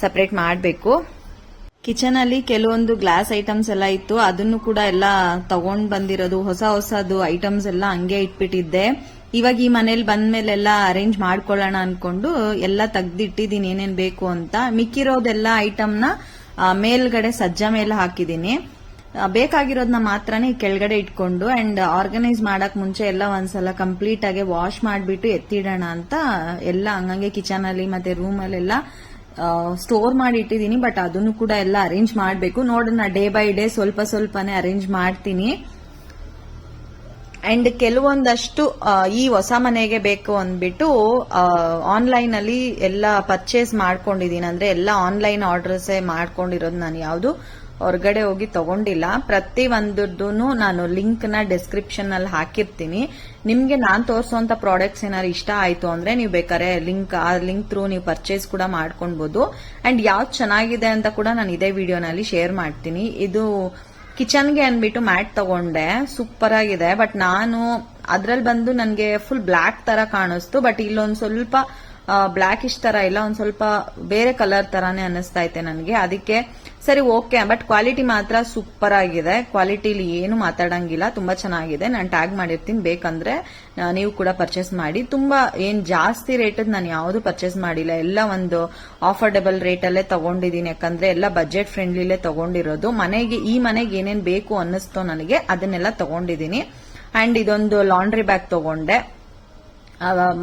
ಸಪರೇಟ್ ಮಾಡ್ಬೇಕು. ಕಿಚನ್ ಅಲ್ಲಿ ಕೆಲವೊಂದು ಗ್ಲಾಸ್ ಐಟಮ್ಸ್ ಎಲ್ಲ ಇತ್ತು, ಅದನ್ನು ಕೂಡ ಎಲ್ಲ ತಗೊಂಡ್ ಬಂದಿರೋದು ಹೊಸದು ಐಟಮ್ಸ್ ಎಲ್ಲ ಹಂಗೆ ಇಟ್ಬಿಟ್ಟಿದ್ದೆ. ಇವಾಗ ಈ ಮನೇಲಿ ಬಂದ್ಮೇಲೆಲ್ಲ ಅರೇಂಜ್ ಮಾಡ್ಕೊಳ್ಳೋಣ ಅನ್ಕೊಂಡು ಎಲ್ಲ ತೆಗ್ದಿಟ್ಟಿದೀನಿ ಏನೇನ್ ಬೇಕು ಅಂತ. ಮಿಕ್ಕಿರೋದೆಲ್ಲ ಐಟಮ್ನ ಮೇಲ್ಗಡೆ ಸಜ್ಜಾ ಮೇಲೆ ಹಾಕಿದೀನಿ. ಬೇಕಾಗಿರೋದನ್ನ ಮಾತ್ರನೇ ಕೆಳಗಡೆ ಇಟ್ಕೊಂಡು ಅಂಡ್ ಆರ್ಗನೈಸ್ ಮಾಡಕ್ ಮುಂಚೆ ಎಲ್ಲ ಒಂದ್ಸಲ ಕಂಪ್ಲೀಟ್ ಆಗಿ ವಾಶ್ ಮಾಡ್ಬಿಟ್ಟು ಎತ್ತಿಡೋಣ ಅಂತ ಎಲ್ಲ ಹಂಗಂಗೆ ಕಿಚನ್ ಅಲ್ಲಿ ಮತ್ತೆ ರೂಮ್ ಅಲ್ಲೆಲ್ಲ ಸ್ಟೋರ್ ಮಾಡಿ ಇಟ್ಟಿದೀನಿ. ಬಟ್ ಅದನ್ನು ಕೂಡ ಎಲ್ಲ ಅರೇಂಜ್ ಮಾಡ್ಬೇಕು. ನೋಡೋಣ ಡೇ ಬೈ ಡೇ ಸ್ವಲ್ಪ ಸ್ವಲ್ಪನೇ ಅರೇಂಜ್ ಮಾಡ್ತೀನಿ. ಅಂಡ್ ಕೆಲವೊಂದಷ್ಟು ಈ ಹೊಸ ಮನೆಗೆ ಬೇಕು ಅಂದ್ಬಿಟ್ಟು ಆನ್ಲೈನ್ ಅಲ್ಲಿ ಎಲ್ಲ ಪರ್ಚೇಸ್ ಮಾಡ್ಕೊಂಡಿದೀನಿ. ಅಂದ್ರೆ ಎಲ್ಲ ಆನ್ಲೈನ್ ಆರ್ಡರ್ಸ್ ಮಾಡ್ಕೊಂಡಿರೋದು, ನಾನು ಯಾವ್ದು ಹೊರಗಡೆ ಹೋಗಿ ತಗೊಂಡಿಲ್ಲ. ಪ್ರತಿ ಒಂದದ್ದು ನಾನು ಲಿಂಕ್ ನ ಡಿಸ್ಕ್ರಿಪ್ಷನ್ ಅಲ್ಲಿ ಹಾಕಿರ್ತೀನಿ. ನಿಮ್ಗೆ ನಾನ್ ತೋರಿಸುವಂತ ಪ್ರಾಡಕ್ಟ್ಸ್ ಏನಾದ್ರು ಇಷ್ಟ ಆಯ್ತು ಅಂದ್ರೆ ನೀವು ಬೇಕಾದ್ರೆ ಆ ಲಿಂಕ್ ಥ್ರೂ ನೀವು ಪರ್ಚೇಸ್ ಕೂಡ ಮಾಡ್ಕೊಬಹುದು. ಅಂಡ್ ಯಾವ್ದು ಚೆನ್ನಾಗಿದೆ ಅಂತ ಕೂಡ ನಾನು ಇದೇ ವಿಡಿಯೋನಲ್ಲಿ ಶೇರ್ ಮಾಡ್ತೀನಿ. ಇದು ಕಿಚನ್ಗೆ ಅನ್ಬಿಟ್ಟು ಮ್ಯಾಟ್ ತಗೊಂಡೆ, ಸೂಪರ್ ಆಗಿದೆ. ಬಟ್ ನಾನು ಅದ್ರಲ್ಲಿ ಬಂದು ನನ್ಗೆ ಫುಲ್ ಬ್ಲಾಕ್ ತರ ಕಾಣಿಸ್ತು. ಬಟ್ ಇಲ್ಲೊಂದ್ ಸ್ವಲ್ಪ ಬ್ಲಾಕ್ ಇಷ್ಟ ತರ ಇಲ್ಲ, ಒಂದ್ ಸ್ವಲ್ಪ ಬೇರೆ ಕಲರ್ ತರಾನೇ ಅನ್ನಿಸ್ತಾ ಐತೆ ನನಗೆ. ಅದಕ್ಕೆ ಸರಿ ಓಕೆ. ಬಟ್ ಕ್ವಾಲಿಟಿ ಮಾತ್ರ ಸೂಪರ್ ಆಗಿದೆ. ಕ್ವಾಲಿಟಿಲಿ ಏನು ಮಾತಾಡಂಗಿಲ್ಲ, ತುಂಬಾ ಚೆನ್ನಾಗಿದೆ. ನಾನು ಟ್ಯಾಗ್ ಮಾಡಿರ್ತೀನಿ, ಬೇಕಂದ್ರೆ ನೀವು ಕೂಡ ಪರ್ಚೇಸ್ ಮಾಡಿ. ತುಂಬಾ ಏನ್ ಜಾಸ್ತಿ ರೇಟ್ ನಾನು ಯಾವ್ದು ಪರ್ಚೇಸ್ ಮಾಡಿಲ್ಲ, ಎಲ್ಲ ಒಂದು ಆಫರ್ಡಬಲ್ ರೇಟ್ ಅಲ್ಲೇ ತಗೊಂಡಿದೀನಿ. ಯಾಕಂದ್ರೆ ಎಲ್ಲ ಬಜೆಟ್ ಫ್ರೆಂಡ್ಲಿಲೇ ತಗೊಂಡಿರೋದು. ಈ ಮನೆಗೆ ಏನೇನ್ ಬೇಕು ಅನ್ನಿಸ್ತೋ ನನಗೆ ಅದನ್ನೆಲ್ಲ ತಗೊಂಡಿದೀನಿ. ಅಂಡ್ ಇದೊಂದು ಲಾಂಡ್ರಿ ಬ್ಯಾಗ್ ತಗೊಂಡೆ.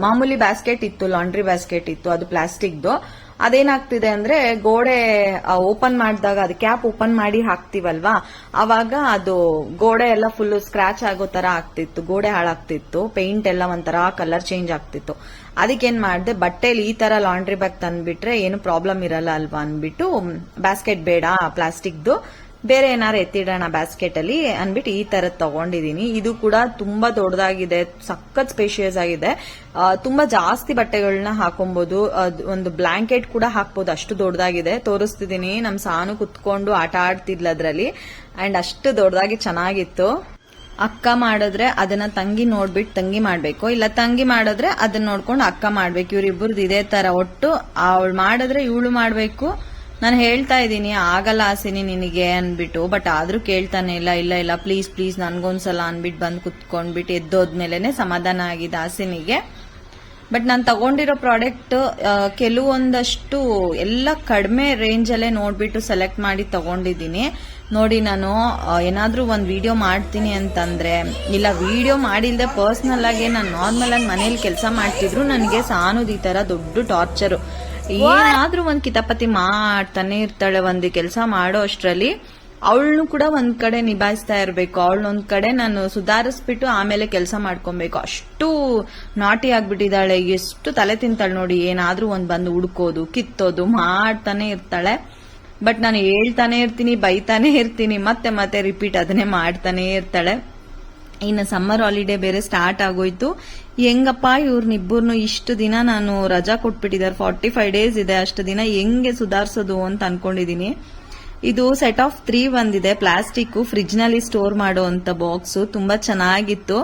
ಮಾಮೂಲಿ ಬ್ಯಾಸ್ಕೆಟ್ ಇತ್ತು, ಲಾಂಡ್ರಿ ಬ್ಯಾಸ್ಕೆಟ್ ಇತ್ತು, ಅದು ಪ್ಲಾಸ್ಟಿಕ್ದು. ಅದೇನಾಗ್ತಿದೆ ಅಂದ್ರೆ ಗೋಡೆ ಓಪನ್ ಮಾಡಿದಾಗ ಅದು ಕ್ಯಾಪ್ ಓಪನ್ ಮಾಡಿ ಹಾಕ್ತಿವಲ್ವಾ, ಅವಾಗ ಅದು ಗೋಡೆ ಎಲ್ಲ ಫುಲ್ ಸ್ಕ್ರಾಚ್ ಆಗೋ ತರ ಆಗ್ತಿತ್ತು, ಗೋಡೆ ಹಾಳಾಗ್ತಿತ್ತು, ಪೇಂಟ್ ಎಲ್ಲ ಒಂಥರ ಕಲರ್ ಚೇಂಜ್ ಆಗ್ತಿತ್ತು. ಅದಕ್ಕೇನ್ ಮಾಡಿದೆ, ಬಟ್ಟೆಲಿ ಈ ತರ ಲಾಂಡ್ರಿ ಬ್ಯಾಗ್ ತಂದ್ಬಿಟ್ರೆ ಏನು ಪ್ರಾಬ್ಲಮ್ ಇರಲ್ಲ ಅಲ್ವಾ ಅನ್ಬಿಟ್ಟು ಬ್ಯಾಸ್ಕೆಟ್ ಬೇಡ ಪ್ಲಾಸ್ಟಿಕ್ದು, ಬೇರೆ ಏನಾರು ಎತ್ತಿಡೋಣ ಬ್ಯಾಸ್ಕೆಟ್ ಅಲ್ಲಿ ಅನ್ಬಿಟ್ಟು ಈ ತರದ್ ತಗೊಂಡಿದೀನಿ. ಇದು ಕೂಡ ತುಂಬಾ ದೊಡ್ಡದಾಗಿದೆ, ಸಖತ್ ಸ್ಪೇಷಿಯಸ್ ಆಗಿದೆ. ತುಂಬಾ ಜಾಸ್ತಿ ಬಟ್ಟೆಗಳನ್ನ ಹಾಕೊಬಹುದು, ಒಂದು ಬ್ಲಾಂಕೆಟ್ ಕೂಡ ಹಾಕ್ಬಹುದು, ಅಷ್ಟು ದೊಡ್ಡದಾಗಿದೆ. ತೋರಿಸ್ತಿದೀನಿ, ನಮ್ ಸಾನು ಕುತ್ಕೊಂಡು ಆಟ ಆಡ್ತಿದ್ಲ ಅದ್ರಲ್ಲಿ. ಅಂಡ್ ಅಷ್ಟು ದೊಡ್ಡದಾಗಿ ಚೆನ್ನಾಗಿತ್ತು. ಅಕ್ಕ ಮಾಡಿದ್ರೆ ಅದನ್ನ ತಂಗಿ ನೋಡ್ಬಿಟ್ಟು ತಂಗಿ ಮಾಡ್ಬೇಕು, ಇಲ್ಲ ತಂಗಿ ಮಾಡಿದ್ರೆ ಅದನ್ನ ನೋಡ್ಕೊಂಡು ಅಕ್ಕ ಮಾಡ್ಬೇಕು. ಇವ್ರಿಬ್ಬರದು ಇದೇ ತರ, ಒಟ್ಟು ಅವಳು ಮಾಡಿದ್ರೆ ಇವಳು ಮಾಡ್ಬೇಕು. ನಾನು ಹೇಳ್ತಾ ಇದ್ದೀನಿ ಆಗಲ್ಲ ಆಸಿನಿ ನಿನಗೆ ಅನ್ಬಿಟ್ಟು, ಬಟ್ ಆದ್ರೂ ಕೇಳ್ತಾನೆ ಇಲ್ಲ. ಇಲ್ಲ ಇಲ್ಲ ಪ್ಲೀಸ್ ಪ್ಲೀಸ್ ನನ್ಗೊಂದ್ಸಲ ಅನ್ಬಿಟ್ಟು ಬಂದು ಕುತ್ಕೊಂಡ್ಬಿಟ್ಟು ಎದ್ದೋದ್ಮೇಲೆನೆ ಸಮಾಧಾನ ಆಗಿದೆ ಆಸಿನಿಗೆ. ಬಟ್ ನಾನು ತಗೊಂಡಿರೋ ಪ್ರಾಡಕ್ಟ್ ಕೆಲವೊಂದಷ್ಟು ಎಲ್ಲ ಕಡಿಮೆ ರೇಂಜ್ ಅಲ್ಲೇ ನೋಡ್ಬಿಟ್ಟು ಸೆಲೆಕ್ಟ್ ಮಾಡಿ ತಗೊಂಡಿದ್ದೀನಿ. ನೋಡಿ, ನಾನು ಏನಾದ್ರೂ ಒಂದ್ ವಿಡಿಯೋ ಮಾಡ್ತೀನಿ ಅಂತಂದ್ರೆ, ಇಲ್ಲ ವಿಡಿಯೋ ಮಾಡಿಲ್ದೆ ಪರ್ಸನಲ್ ಆಗಿ ನಾನು ನಾರ್ಮಲ್ ಆಗಿ ಮನೇಲಿ ಕೆಲಸ ಮಾಡ್ತಿದ್ರು ನನಗೆ ಸಾನುದ್ ಈ ತರ ದೊಡ್ಡ ಟಾರ್ಚರ್. ಏನಾದ್ರೂ ಒಂದ್ ಕಿತಾಪತಿ ಮಾಡ್ತಾನೆ ಇರ್ತಾಳೆ. ಒಂದು ಕೆಲಸ ಮಾಡೋ ಅಷ್ಟ್ರಲ್ಲಿ ಅವಳನ್ನು ಕೂಡ ಒಂದ್ ಕಡೆ ನಿಭಾಯಿಸ್ತಾ ಇರ್ಬೇಕು, ಅವಳನ್ನೊಂದ್ ಕಡೆ ನಾನು ಸುಧಾರಿಸ್ಬಿಟ್ಟು ಆಮೇಲೆ ಕೆಲಸ ಮಾಡ್ಕೊಬೇಕು. ಅಷ್ಟು ನಾಟಿ ಆಗ್ಬಿಟ್ಟಿದ್ದಾಳೆ, ಎಷ್ಟು ತಲೆ ತಿಂತಾಳೆ ನೋಡಿ. ಏನಾದ್ರೂ ಒಂದ್ ಬಂದು ಹುಡ್ಕೋದು ಕಿತ್ತೋದು ಮಾಡ್ತಾನೆ ಇರ್ತಾಳೆ. ಬಟ್ ನಾನು ಹೇಳ್ತಾನೆ ಇರ್ತೀನಿ, ಬೈತಾನೆ ಇರ್ತೀನಿ, ಮತ್ತೆ ಮತ್ತೆ ರಿಪೀಟ್ ಅದನ್ನೇ ಮಾಡ್ತಾನೆ ಇರ್ತಾಳೆ. ಇನ್ನು ಸಮ್ಮರ್ ಹಾಲಿಡೇ ಬೇರೆ ಸ್ಟಾರ್ಟ್ ಆಗೋಯ್ತು. ಹೆಂಗಪ್ಪ ಇವ್ರನ್ನಿಬ್ಬರನ್ನು ಇಷ್ಟು ದಿನ ನಾನು ರಜಾ ಕೊಟ್ಬಿಟ್ಟಿದ್ದಾರೆ, 45 ಡೇಸ್ ಇದೆ, ಅಷ್ಟು ದಿನ ಹೆಂಗೆ ಸುಧಾರಿಸೋದು ಅಂತ ಅನ್ಕೊಂಡಿದೀನಿ. ಇದು ಸೆಟ್ ಆಫ್ 3 ಬಂದಿದೆ, ಪ್ಲಾಸ್ಟಿಕ್, ಫ್ರಿಜ್ ನಲ್ಲಿ ಸ್ಟೋರ್ ಮಾಡೋ ಅಂತ ಬಾಕ್ಸ್, ತುಂಬಾ ಚೆನ್ನಾಗಿತ್ತು.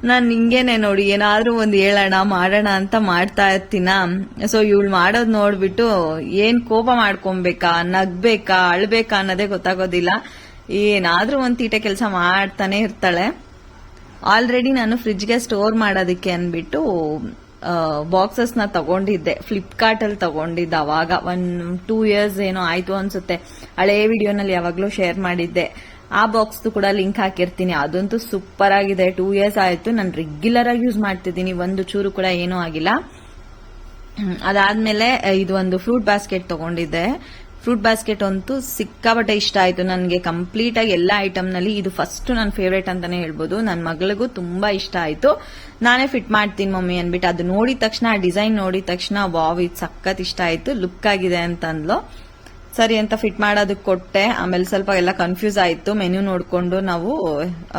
ನಾನ್ ಹಿಂಗೇನೆ ನೋಡಿ, ಏನಾದ್ರೂ ಒಂದ್ ಹೇಳೋಣ ಮಾಡೋಣ ಅಂತ ಮಾಡ್ತಾ ಇರ್ತೀನ. ಸೊ ಇವಳು ಮಾಡೋದ್ ನೋಡ್ಬಿಟ್ಟು ಏನ್ ಕೋಪ ಮಾಡ್ಕೊಬೇಕಾ, ನಗ್ಬೇಕಾ, ಅಳ್ಬೇಕಾ ಅನ್ನೋದೇ ಗೊತ್ತಾಗೋದಿಲ್ಲ. ಏನಾದ್ರೂ ಒಂದ್ ತೀಟೆ ಕೆಲಸ ಮಾಡ್ತಾನೆ ಇರ್ತಾಳೆ. ಆಲ್ರೆಡಿ ನಾನು ಫ್ರಿಜ್ಗೆ ಸ್ಟೋರ್ ಮಾಡೋದಕ್ಕೆ ಅನ್ಬಿಟ್ಟು ಬಾಕ್ಸಸ್ ನ ತಗೊಂಡಿದ್ದೆ, ಫ್ಲಿಪ್ಕಾರ್ಟ್ ಅಲ್ಲಿ ತಗೊಂಡಿದ್ದೆ. ಅವಾಗ 1-2 ಇಯರ್ಸ್ ಏನೋ ಆಯ್ತು ಅನ್ಸುತ್ತೆ, ಹಳೆ ವಿಡಿಯೋನಲ್ಲಿ ಯಾವಾಗ್ಲೂ ಶೇರ್ ಮಾಡಿದ್ದೆ. ಆ ಬಾಕ್ಸ್ ಕೂಡ ಲಿಂಕ್ ಹಾಕಿರ್ತೀನಿ. ಅದಂತೂ ಸೂಪರ್ ಆಗಿದೆ, 2 ಇಯರ್ಸ್ ಆಯ್ತು, ನಾನು ರೆಗ್ಯುಲರ್ ಆಗಿ ಯೂಸ್ ಮಾಡ್ತಿದ್ದೀನಿ, ಒಂದು ಚೂರು ಕೂಡ ಏನೂ ಆಗಿಲ್ಲ. ಅದಾದ್ಮೇಲೆ ಇದು ಒಂದು ಫ್ರೂಟ್ ಬಾಸ್ಕೆಟ್ ತಗೊಂಡಿದ್ದೆ, ಫ್ರೂಟ್ ಬ್ಯಾಸ್ಕೆಟ್ ಅಂತೂ ಸಿಕ್ಕಾಪಟ್ಟೆ ಇಷ್ಟ ಆಯ್ತು ನನಗೆ. ಕಂಪ್ಲೀಟ್ ಆಗಿ ಎಲ್ಲ ಐಟಮ್ನಲ್ಲಿ ಇದು ಫಸ್ಟ್ ನನ್ನ ಫೇವ್ರೇಟ್ ಅಂತಾನೆ ಹೇಳ್ಬೋದು. ನನ್ನ ಮಗಳಿಗೂ ತುಂಬಾ ಇಷ್ಟ ಆಯ್ತು. ನಾನೇ ಫಿಟ್ ಮಾಡ್ತೀನಿ ಮಮ್ಮಿ ಅನ್ಬಿಟ್ಟು ಅದು ನೋಡಿದ ತಕ್ಷಣ, ಆ ಡಿಸೈನ್ ನೋಡಿದ ತಕ್ಷಣ ವಾವ್ ಇದು ಸಖತ್ ಇಷ್ಟ ಆಯ್ತು, ಲುಕ್ ಆಗಿದೆ ಅಂತ ಅಂದ್ಲು. ಸರಿ ಅಂತ ಫಿಟ್ ಮಾಡೋದಕ್ಕೆ ಕೊಟ್ಟೆ. ಆಮೇಲೆ ಸ್ವಲ್ಪ ಎಲ್ಲ ಕನ್ಫ್ಯೂಸ್ ಆಯ್ತು. ಮೆನ್ಯೂ ನೋಡ್ಕೊಂಡು ನಾವು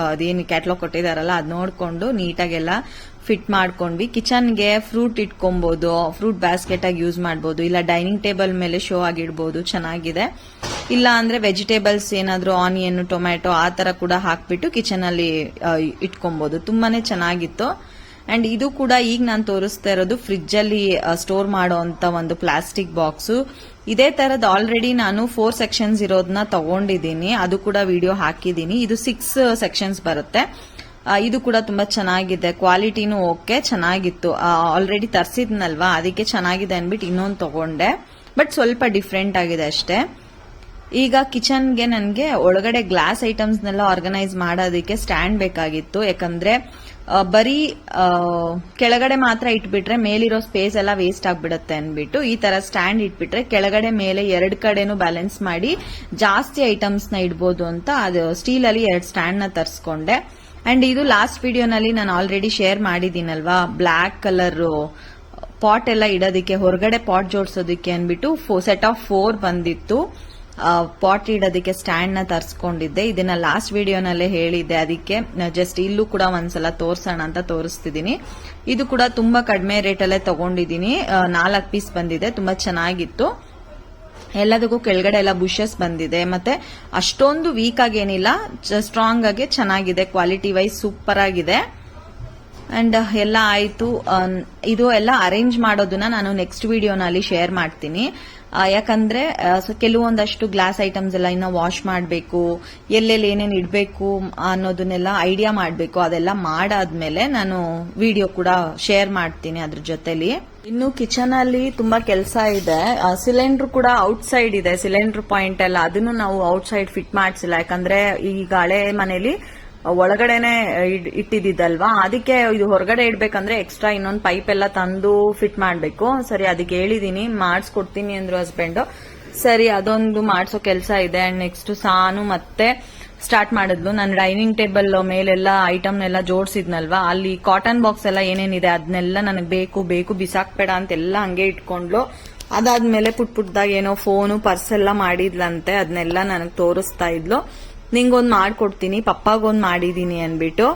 ಅದೇನು ಕ್ಯಾಟ್ಲಾಗ್ ಕೊಟ್ಟಿದಾರಲ್ಲ ಅದ್ ನೋಡ್ಕೊಂಡು ನೀಟಾಗೆಲ್ಲ ಫಿಟ್ ಮಾಡ್ಕೊಂಡ್ವಿ. ಕಿಚನ್ಗೆ ಫ್ರೂಟ್ ಇಟ್ಕೊಬಹುದು, ಫ್ರೂಟ್ ಬ್ಯಾಸ್ಕೆಟ್ ಆಗಿ ಯೂಸ್ ಮಾಡಬಹುದು, ಇಲ್ಲ ಡೈನಿಂಗ್ ಟೇಬಲ್ ಮೇಲೆ ಶೋ ಆಗಿಡ್ಬೋದು, ಚೆನ್ನಾಗಿದೆ. ಇಲ್ಲ ಅಂದ್ರೆ ವೆಜಿಟೇಬಲ್ಸ್ ಏನಾದ್ರು ಆನಿಯನ್, ಟೊಮ್ಯಾಟೊ ಆ ತರ ಕೂಡ ಹಾಕ್ಬಿಟ್ಟು ಕಿಚನ್ ಅಲ್ಲಿ ಇಟ್ಕೊಬಹುದು. ತುಂಬಾನೇ ಚೆನ್ನಾಗಿತ್ತು. ಅಂಡ್ ಇದು ಕೂಡ ಈಗ ನಾನು ತೋರಿಸ್ತಾ ಇರೋದು ಫ್ರಿಡ್ಜ್ ಅಲ್ಲಿ ಸ್ಟೋರ್ ಮಾಡೋ ಅಂತ ಒಂದು ಪ್ಲಾಸ್ಟಿಕ್ ಬಾಕ್ಸ್. ಇದೇ ತರದ್ ಆಲ್ರೆಡಿ ನಾನು 4 ಸೆಕ್ಷನ್ಸ್ ಇರೋದನ್ನ ತಗೊಂಡಿದ್ದೀನಿ, ಅದು ಕೂಡ ವಿಡಿಯೋ ಹಾಕಿದ್ದೀನಿ. ಇದು 6 ಸೆಕ್ಷನ್ಸ್ ಬರುತ್ತೆ. ಇದು ಕೂಡ ತುಂಬಾ ಚೆನ್ನಾಗಿದೆ, ಕ್ವಾಲಿಟಿನೂ ಓಕೆ, ಚೆನ್ನಾಗಿತ್ತು. ಆಲ್ರೆಡಿ ತರಿಸಿದ್ನಲ್ವಾ, ಅದಕ್ಕೆ ಚೆನ್ನಾಗಿದೆ ಅನ್ಬಿಟ್ಟು ಇನ್ನೊಂದು ತಗೊಂಡೆ. ಬಟ್ ಸ್ವಲ್ಪ ಡಿಫ್ರೆಂಟ್ ಆಗಿದೆ ಅಷ್ಟೇ. ಈಗ ಕಿಚನ್ಗೆ ನನಗೆ ಒಳಗಡೆ ಗ್ಲಾಸ್ ಐಟಮ್ಸ್ನೆಲ್ಲ ಆರ್ಗನೈಸ್ ಮಾಡೋದಕ್ಕೆ ಸ್ಟ್ಯಾಂಡ್ ಬೇಕಾಗಿತ್ತು. ಯಾಕಂದ್ರೆ ಬರೀ ಕೆಳಗಡೆ ಮಾತ್ರ ಇಟ್ಬಿಟ್ರೆ ಮೇಲಿರೋ ಸ್ಪೇಸ್ ಎಲ್ಲ ವೇಸ್ಟ್ ಆಗ್ಬಿಡುತ್ತೆ ಅನ್ಬಿಟ್ಟು ಈ ತರ ಸ್ಟ್ಯಾಂಡ್ ಇಟ್ಬಿಟ್ರೆ ಕೆಳಗಡೆ ಮೇಲೆ 2 ಕಡೆನೂ ಬ್ಯಾಲೆನ್ಸ್ ಮಾಡಿ ಜಾಸ್ತಿ ಐಟಮ್ಸ್ ನ ಇಡ್ಬೋದು ಅಂತ ಅದು ಸ್ಟೀಲ್ ಅಲ್ಲಿ 2 ಸ್ಟ್ಯಾಂಡ್ ನ ತರಿಸ್ಕೊಂಡೆ. ಅಂಡ್ ಇದು ಲಾಸ್ಟ್ ವಿಡಿಯೋನಲ್ಲಿ ನಾನು ಆಲ್ರೆಡಿ ಶೇರ್ ಮಾಡಿದ್ದೀನಲ್ವಾ, ಬ್ಲಾಕ್ ಕಲರ್ ಪಾಟ್ ಎಲ್ಲ ಇಡೋದಕ್ಕೆ, ಹೊರಗಡೆ ಪಾಟ್ ಜೋಡಿಸೋದಕ್ಕೆ ಅನ್ಬಿಟ್ಟು ಸೆಟ್ ಆಫ್ 4 ಬಂದಿತ್ತು. ಪಾಟ್ ಇಡೋದಕ್ಕೆ ಸ್ಟ್ಯಾಂಡ್ ನ ತರಿಸ್ಕೊಂಡಿದ್ದೆ. ಇದನ್ನ ಲಾಸ್ಟ್ ವಿಡಿಯೋನಲ್ಲೇ ಹೇಳಿದ್ದೆ, ಅದಕ್ಕೆ ಜಸ್ಟ್ ಇಲ್ಲೂ ಕೂಡ ಒಂದ್ಸಲ ತೋರ್ಸೋಣ ಅಂತ ತೋರಿಸ್ತಿದ್ದೀನಿ. ಇದು ಕೂಡ ತುಂಬಾ ಕಡಿಮೆ ರೇಟಲ್ಲೇ ತಗೊಂಡಿದ್ದೀನಿ. 4 ಪೀಸ್ ಬಂದಿದೆ, ತುಂಬಾ ಚೆನ್ನಾಗಿತ್ತು. ಎಲ್ಲದಕ್ಕೂ ಕೆಳಗಡೆ ಎಲ್ಲ ಬುಷಸ್ ಬಂದಿದೆ. ಮತ್ತೆ ಅಷ್ಟೊಂದು ವೀಕ್ ಆಗೇನಿಲ್ಲ, ಸ್ಟ್ರಾಂಗ್ ಆಗಿ ಚೆನ್ನಾಗಿದೆ, ಕ್ವಾಲಿಟಿ ವೈಸ್ ಸೂಪರ್ ಆಗಿದೆ. ಅಂಡ್ ಎಲ್ಲ ಆಯ್ತು. ಇದು ಎಲ್ಲ ಅರೇಂಜ್ ಮಾಡೋದನ್ನ ನಾನು ನೆಕ್ಸ್ಟ್ ವಿಡಿಯೋನಲ್ಲಿ ಶೇರ್ ಮಾಡ್ತೀನಿ. ಯಾಕಂದ್ರೆ ಕೆಲವೊಂದಷ್ಟು ಗ್ಲಾಸ್ ಐಟಮ್ಸ್ ಎಲ್ಲ ಇನ್ನ ವಾಶ್ ಮಾಡಬೇಕು, ಎಲ್ಲೆಲ್ಲಿ ಏನೇನು ಇಡಬೇಕು ಅನ್ನೋದನ್ನೆಲ್ಲ ಐಡಿಯಾ ಮಾಡಬೇಕು. ಅದೆಲ್ಲ ಮಾಡಾದ್ಮೇಲೆ ನಾನು ವಿಡಿಯೋ ಕೂಡ ಶೇರ್ ಮಾಡ್ತೀನಿ ಅದ್ರ ಜೊತೆಲಿ. ಇನ್ನು ಕಿಚನ್ ಅಲ್ಲಿ ತುಂಬಾ ಕೆಲಸ ಇದೆ. ಸಿಲಿಂಡರ್ ಕೂಡ ಔಟ್ ಸೈಡ್ ಇದೆ, ಸಿಲಿಂಡರ್ ಪಾಯಿಂಟ್ ಎಲ್ಲ, ಅದನ್ನು ನಾವು ಔಟ್ ಸೈಡ್ ಫಿಟ್ ಮಾಡಿಸಿಲ್ಲ. ಯಾಕಂದ್ರೆ ಈಗ ಹಳೆ ಮನೇಲಿ ಒಳಗಡೆನೆ ಇಟ್ಟಿದ್ದಲ್ವಾ, ಅದಕ್ಕೆ ಇದು ಹೊರಗಡೆ ಇಡ್ಬೇಕಂದ್ರೆ ಎಕ್ಸ್ಟ್ರಾ ಇನ್ನೊಂದು ಪೈಪ್ ಎಲ್ಲ ತಂದು ಫಿಟ್ ಮಾಡ್ಬೇಕು. ಸರಿ, ಅದಕ್ಕೆ ಹೇಳಿದೀನಿ, ಮಾಡಿಸ್ಕೊಡ್ತೀನಿ ಅಂದ್ರು ಹಸ್ಬೆಂಡ್. ಸರಿ, ಅದೊಂದು ಮಾಡಿಸೋ ಕೆಲಸ ಇದೆ. ಅಂಡ್ ನೆಕ್ಸ್ಟ್ ಸಾನು ಮತ್ತೆ ಸ್ಟಾರ್ಟ್ ಮಾಡಿದ್ಲು. ನಾನು ಡೈನಿಂಗ್ ಟೇಬಲ್ ಮೇಲೆಲ್ಲ ಐಟಮ್ನೆಲ್ಲ ಜೋಡಿಸಿದ್ನಲ್ವಾ, ಅಲ್ಲಿ ಕಾಟನ್ ಬಾಕ್ಸ್ ಎಲ್ಲ ಏನೇನಿದೆ ಅದನ್ನೆಲ್ಲ ನನಗೆ ಬೇಕು ಬಿಸಾಕ್ಬೇಡ ಅಂತೆಲ್ಲ ಹಂಗೆ ಇಟ್ಕೊಂಡ್ಲು. ಅದಾದ್ಮೇಲೆ ಪುಟ್ದಾಗ ಏನೋ ಫೋನು ಪರ್ಸ್ ಎಲ್ಲ ಮಾಡಿದ್ಲಂತೆ, ಅದನ್ನೆಲ್ಲ ನನಗೆ ತೋರಿಸ್ತಾ ಇದ್ಲು. ನಿಂಗೊಂದು ಮಾಡ್ಕೊಡ್ತೀನಿ, ಪಪ್ಪಾಗೊಂದು ಮಾಡಿದೀನಿ ಅನ್ಬಿಟ್ಟು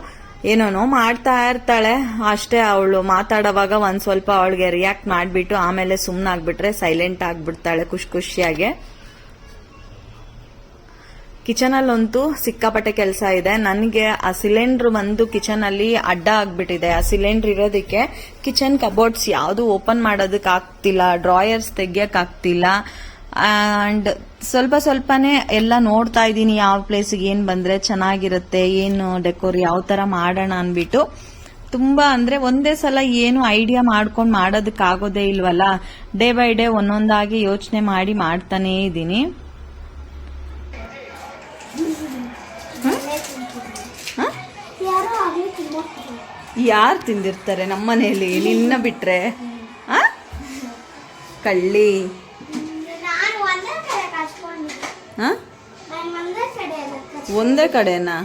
ಏನೋನೋ ಮಾಡ್ತಾ ಇರ್ತಾಳೆ ಅಷ್ಟೇ. ಅವಳು ಮಾತಾಡೋವಾಗ ಒಂದ್ ಸ್ವಲ್ಪ ಅವಳಿಗೆ ರಿಯಾಕ್ಟ್ ಮಾಡ್ಬಿಟ್ಟು ಆಮೇಲೆ ಸುಮ್ನಾಗ್ಬಿಟ್ರೆ ಸೈಲೆಂಟ್ ಆಗ್ಬಿಡ್ತಾಳೆ ಖುಷಿಯಾಗೆ. ಕಿಚನ್ ಅಲ್ಲಂತೂ ಸಿಕ್ಕಾಪಟ್ಟೆ ಕೆಲಸ ಇದೆ. ನನಗೆ ಆ ಸಿಲಿಂಡರ್ ಒಂದು ಕಿಚನ್ ಅಲ್ಲಿ ಅಡ್ಡ ಆಗ್ಬಿಟ್ಟಿದೆ. ಆ ಸಿಲಿಂಡರ್ ಇರೋದಕ್ಕೆ ಕಿಚನ್ ಕಬೋರ್ಡ್ಸ್ ಯಾವುದು ಓಪನ್ ಮಾಡೋದಕ್ಕೆ ಆಗ್ತಿಲ್ಲ, ಡ್ರಾಯರ್ಸ್ ತೆಗಿಯಕ್ ಆಗ್ತಿಲ್ಲ. ಅಂಡ್ ಸ್ವಲ್ಪನೇ ಎಲ್ಲ ನೋಡ್ತಾ ಇದ್ದೀನಿ, ಯಾವ ಪ್ಲೇಸಿಗೆ ಏನ್ ಬಂದ್ರೆ ಚೆನ್ನಾಗಿರುತ್ತೆ, ಏನು ಡೆಕೋರ್ ಯಾವ ತರ ಮಾಡೋಣ ಅನ್ಬಿಟ್ಟು. ತುಂಬಾ ಅಂದ್ರೆ ಒಂದೇ ಸಲ ಏನು ಐಡಿಯಾ ಮಾಡ್ಕೊಂಡು ಮಾಡೋದಕ್ಕಾಗೋದೇ ಇಲ್ವಲ್ಲ. ಡೇ ಬೈ ಡೇ ಒಂದೊಂದಾಗಿ ಯೋಚನೆ ಮಾಡಿ ಮಾಡ್ತಾನೇ ಇದ್ದೀನಿ. ಯಾರು ತಿಂದಿರ್ತಾರೆ ನಮ್ಮನೇಲಿ ನಿನ್ನ ಬಿಟ್ರೆ? ಕಳ್ಳಿ. ಒಂದೇ ಕಡೆನಾ